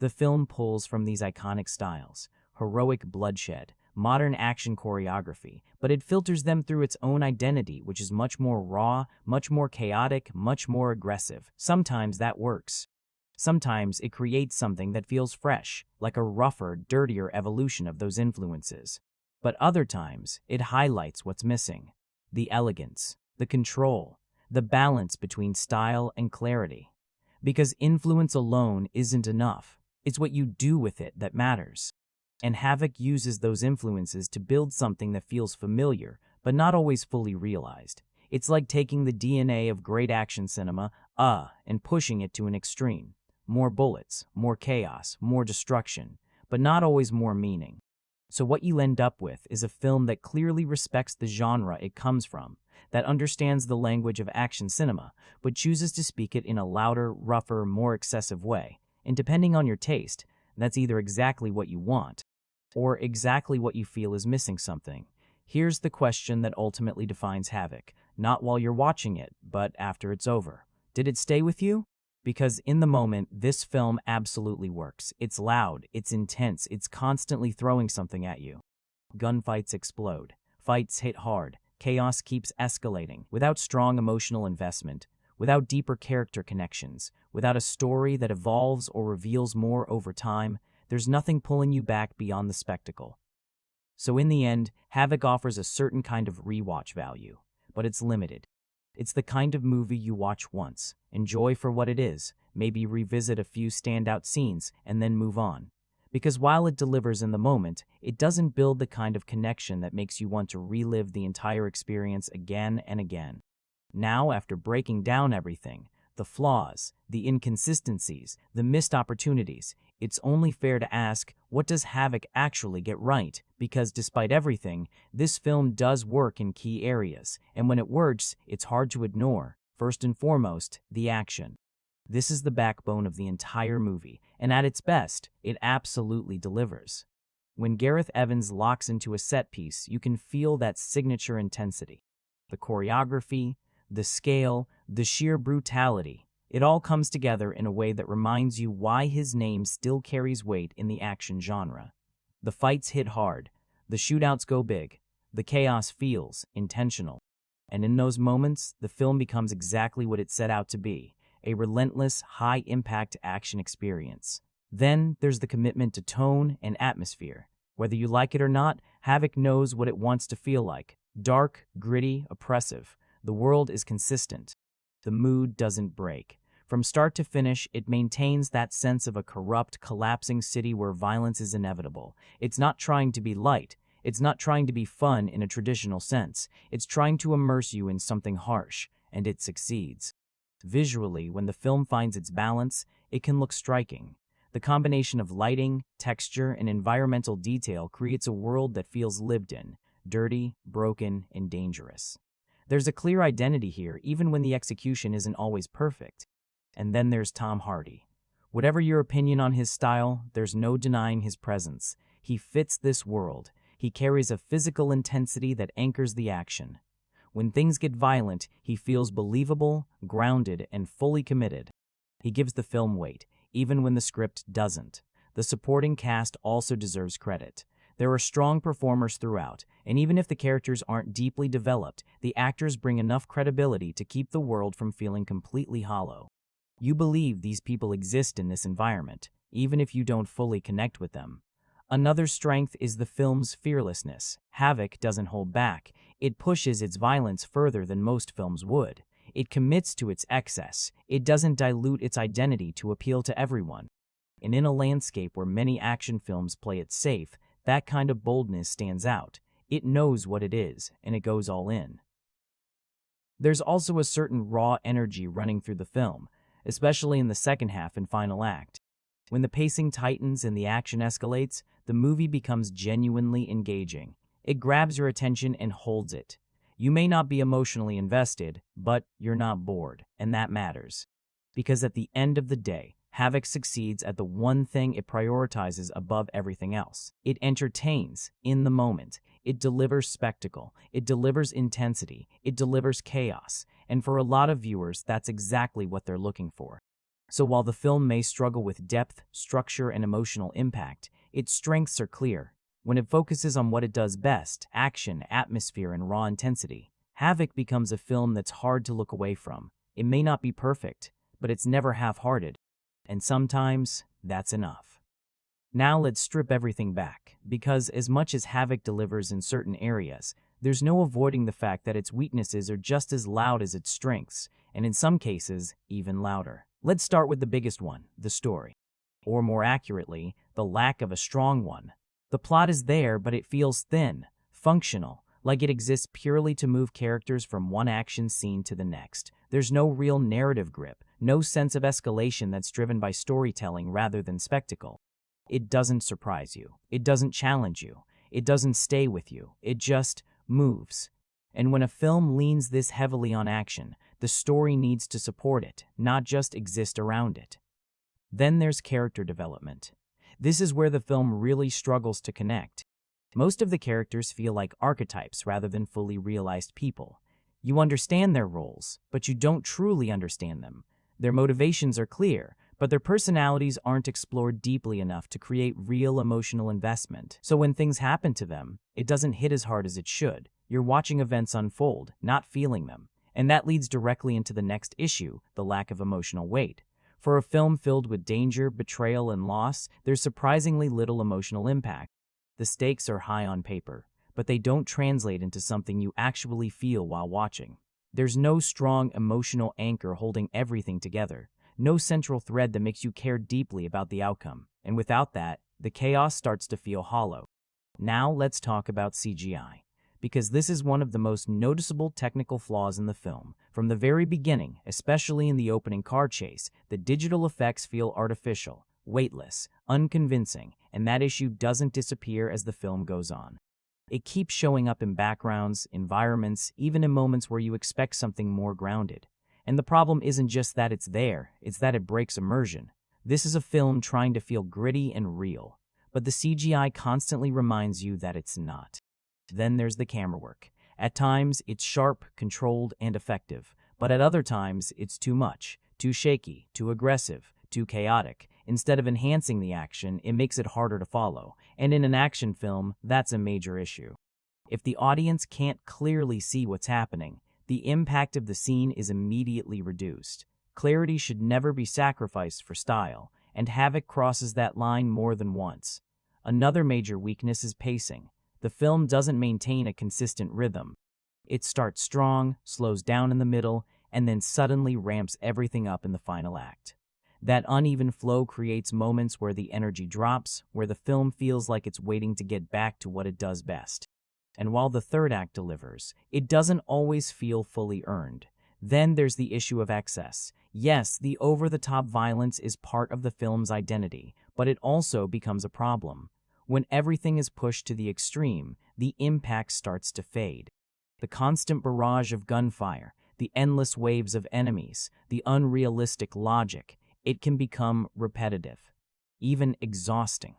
The film pulls from these iconic styles, heroic bloodshed, modern action choreography, but it filters them through its own identity, which is much more raw, much more chaotic, much more aggressive. Sometimes that works. Sometimes it creates something that feels fresh, like a rougher, dirtier evolution of those influences. But other times, it highlights what's missing. The elegance, the control, the balance between style and clarity. Because influence alone isn't enough. It's what you do with it that matters. And Havoc uses those influences to build something that feels familiar, but not always fully realized. It's like taking the DNA of great action cinema, and pushing it to an extreme. More bullets, more chaos, more destruction, but not always more meaning. So what you end up with is a film that clearly respects the genre it comes from, that understands the language of action cinema, but chooses to speak it in a louder, rougher, more excessive way. And depending on your taste, that's either exactly what you want, or exactly what you feel is missing something. Here's the question that ultimately defines Havoc, not while you're watching it, but after it's over. Did it stay with you? Because in the moment, this film absolutely works. It's loud, it's intense, it's constantly throwing something at you. Gunfights explode, fights hit hard, chaos keeps escalating. Without strong emotional investment, without deeper character connections, without a story that evolves or reveals more over time, there's nothing pulling you back beyond the spectacle. So in the end, Havoc offers a certain kind of rewatch value, but it's limited. It's the kind of movie you watch once, enjoy for what it is, maybe revisit a few standout scenes, and then move on. Because while it delivers in the moment, it doesn't build the kind of connection that makes you want to relive the entire experience again and again. Now, after breaking down everything, the flaws, the inconsistencies, the missed opportunities, it's only fair to ask, what does Havoc actually get right? Because despite everything, this film does work in key areas, and when it works, it's hard to ignore. First and foremost, the action. This is the backbone of the entire movie, and at its best, it absolutely delivers. When Gareth Evans locks into a set piece, you can feel that signature intensity. The choreography, the scale, the sheer brutality, it all comes together in a way that reminds you why his name still carries weight in the action genre. The fights hit hard, the shootouts go big, the chaos feels intentional. And in those moments, the film becomes exactly what it set out to be, a relentless, high-impact action experience. Then there's the commitment to tone and atmosphere. Whether you like it or not, Havoc knows what it wants to feel like. Dark, gritty, oppressive. The world is consistent. The mood doesn't break. From start to finish, it maintains that sense of a corrupt, collapsing city where violence is inevitable. It's not trying to be light. It's not trying to be fun in a traditional sense. It's trying to immerse you in something harsh, and it succeeds. Visually, when the film finds its balance, it can look striking. The combination of lighting, texture, and environmental detail creates a world that feels lived in, dirty, broken, and dangerous. There's a clear identity here, even when the execution isn't always perfect. And then there's Tom Hardy. Whatever your opinion on his style, there's no denying his presence. He fits this world. He carries a physical intensity that anchors the action. When things get violent, he feels believable, grounded, and fully committed. He gives the film weight, even when the script doesn't. The supporting cast also deserves credit. There are strong performers throughout, and even if the characters aren't deeply developed, the actors bring enough credibility to keep the world from feeling completely hollow. You believe these people exist in this environment, even if you don't fully connect with them. Another strength is the film's fearlessness. Havoc doesn't hold back. It pushes its violence further than most films would. It commits to its excess. It doesn't dilute its identity to appeal to everyone. And in a landscape where many action films play it safe, that kind of boldness stands out. It knows what it is, and it goes all in. There's also a certain raw energy running through the film, especially in the second half and final act. When the pacing tightens and the action escalates, the movie becomes genuinely engaging. It grabs your attention and holds it. You may not be emotionally invested, but you're not bored, and that matters. Because at the end of the day, Havoc succeeds at the one thing it prioritizes above everything else. It entertains in the moment. It delivers spectacle. It delivers intensity. It delivers chaos. And for a lot of viewers, that's exactly what they're looking for. So while the film may struggle with depth, structure, and emotional impact, its strengths are clear. When it focuses on what it does best, action, atmosphere, and raw intensity, Havoc becomes a film that's hard to look away from. It may not be perfect, but it's never half-hearted. And sometimes, that's enough. Now let's strip everything back, because as much as Havoc delivers in certain areas, there's no avoiding the fact that its weaknesses are just as loud as its strengths, and in some cases, even louder. Let's start with the biggest one, the story. Or more accurately, the lack of a strong one. The plot is there, but it feels thin, functional, like it exists purely to move characters from one action scene to the next. There's no real narrative grip, no sense of escalation that's driven by storytelling rather than spectacle. It doesn't surprise you. It doesn't challenge you. It doesn't stay with you, it just moves. And when a film leans this heavily on action, the story needs to support it, not just exist around it. Then there's character development. This is where the film really struggles to connect. Most of the characters feel like archetypes rather than fully realized people. You understand their roles, but you don't truly understand them. Their motivations are clear, but their personalities aren't explored deeply enough to create real emotional investment. So when things happen to them, it doesn't hit as hard as it should. You're watching events unfold, not feeling them. And that leads directly into the next issue, the lack of emotional weight. For a film filled with danger, betrayal, and loss, there's surprisingly little emotional impact. The stakes are high on paper, but they don't translate into something you actually feel while watching. There's no strong emotional anchor holding everything together, no central thread that makes you care deeply about the outcome, and without that, the chaos starts to feel hollow. Now let's talk about CGI, because this is one of the most noticeable technical flaws in the film. From the very beginning, especially in the opening car chase, the digital effects feel artificial, weightless, unconvincing, and that issue doesn't disappear as the film goes on. It keeps showing up in backgrounds, environments, even in moments where you expect something more grounded. And the problem isn't just that it's there, it's that it breaks immersion. This is a film trying to feel gritty and real, but the CGI constantly reminds you that it's not. Then there's the camera work. At times, it's sharp, controlled, and effective, but at other times, it's too much, too shaky, too aggressive, too chaotic. Instead of enhancing the action, it makes it harder to follow, and in an action film, that's a major issue. If the audience can't clearly see what's happening, the impact of the scene is immediately reduced. Clarity should never be sacrificed for style, and Havoc crosses that line more than once. Another major weakness is pacing. The film doesn't maintain a consistent rhythm. It starts strong, slows down in the middle, and then suddenly ramps everything up in the final act. That uneven flow creates moments where the energy drops, where the film feels like it's waiting to get back to what it does best. And while the third act delivers, it doesn't always feel fully earned. Then there's the issue of excess. Yes, the over-the-top violence is part of the film's identity, but it also becomes a problem. When everything is pushed to the extreme, the impact starts to fade. The constant barrage of gunfire, the endless waves of enemies, the unrealistic logic, it can become repetitive, even exhausting.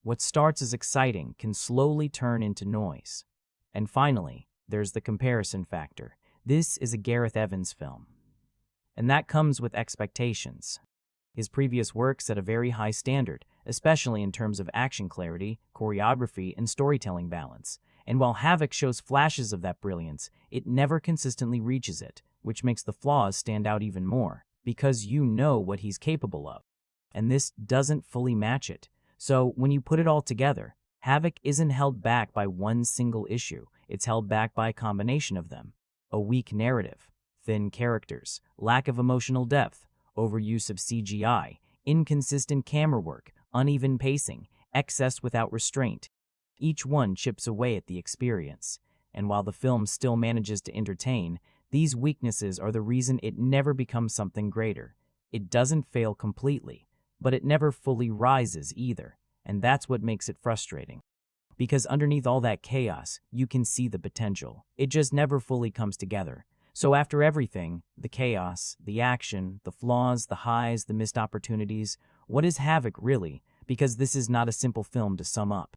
What starts as exciting can slowly turn into noise. And finally, there's the comparison factor. This is a Gareth Evans film, and that comes with expectations. His previous work set a very high standard, especially in terms of action clarity, choreography, and storytelling balance. And while Havoc shows flashes of that brilliance, it never consistently reaches it, which makes the flaws stand out even more, because you know what he's capable of. And this doesn't fully match it. So when you put it all together, Havoc isn't held back by one single issue. It's held back by a combination of them. A weak narrative, thin characters, lack of emotional depth, overuse of CGI, inconsistent camera work, uneven pacing, excess without restraint. Each one chips away at the experience. And while the film still manages to entertain, these weaknesses are the reason it never becomes something greater. It doesn't fail completely, but it never fully rises either, and that's what makes it frustrating. Because underneath all that chaos, you can see the potential. It just never fully comes together. So after everything, the chaos, the action, the flaws, the highs, the missed opportunities, what is Havoc really? Because this is not a simple film to sum up.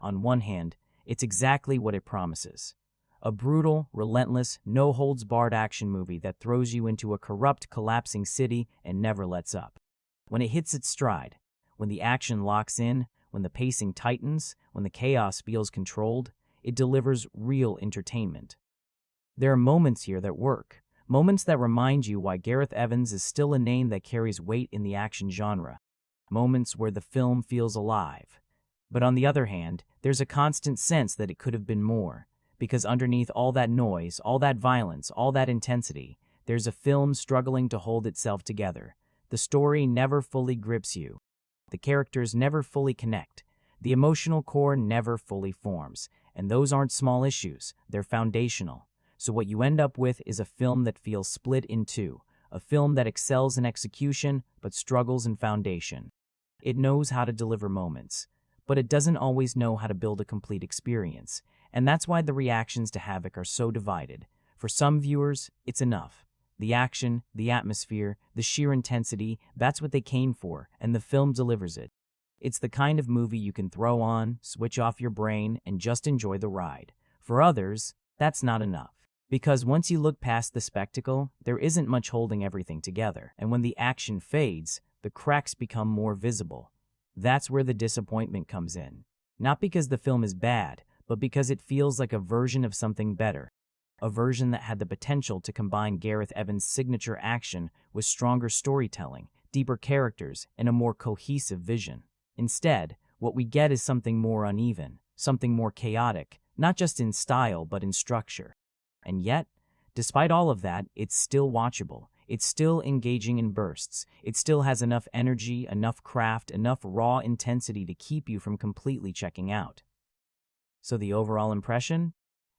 On one hand, it's exactly what it promises. A brutal, relentless, no-holds-barred action movie that throws you into a corrupt, collapsing city and never lets up. When it hits its stride, when the action locks in, when the pacing tightens, when the chaos feels controlled, it delivers real entertainment. There are moments here that work, moments that remind you why Gareth Evans is still a name that carries weight in the action genre, moments where the film feels alive. But on the other hand, there's a constant sense that it could have been more, because underneath all that noise, all that violence, all that intensity, there's a film struggling to hold itself together. The story never fully grips you. The characters never fully connect. The emotional core never fully forms. And those aren't small issues, they're foundational. So what you end up with is a film that feels split in two, a film that excels in execution but struggles in foundation. It knows how to deliver moments, but it doesn't always know how to build a complete experience. And that's why the reactions to Havoc are so divided. For some viewers, it's enough. The action, the atmosphere, the sheer intensity, that's what they came for, and the film delivers it. It's the kind of movie you can throw on, switch off your brain, and just enjoy the ride. For others, that's not enough. Because once you look past the spectacle, there isn't much holding everything together, and when the action fades, the cracks become more visible. That's where the disappointment comes in. Not because the film is bad, but because it feels like a version of something better. A version that had the potential to combine Gareth Evans' signature action with stronger storytelling, deeper characters, and a more cohesive vision. Instead, what we get is something more uneven, something more chaotic, not just in style but in structure. And yet, despite all of that, it's still watchable. It's still engaging in bursts. It still has enough energy, enough craft, enough raw intensity to keep you from completely checking out. So the overall impression?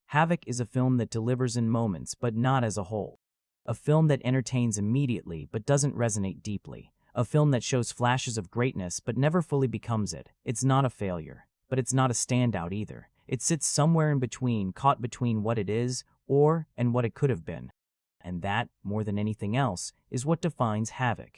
Havoc is a film that delivers in moments, but not as a whole. A film that entertains immediately, but doesn't resonate deeply. A film that shows flashes of greatness, but never fully becomes it. It's not a failure, but it's not a standout either. It sits somewhere in between, caught between what it is, and what it could have been. And that, more than anything else, is what defines Havoc.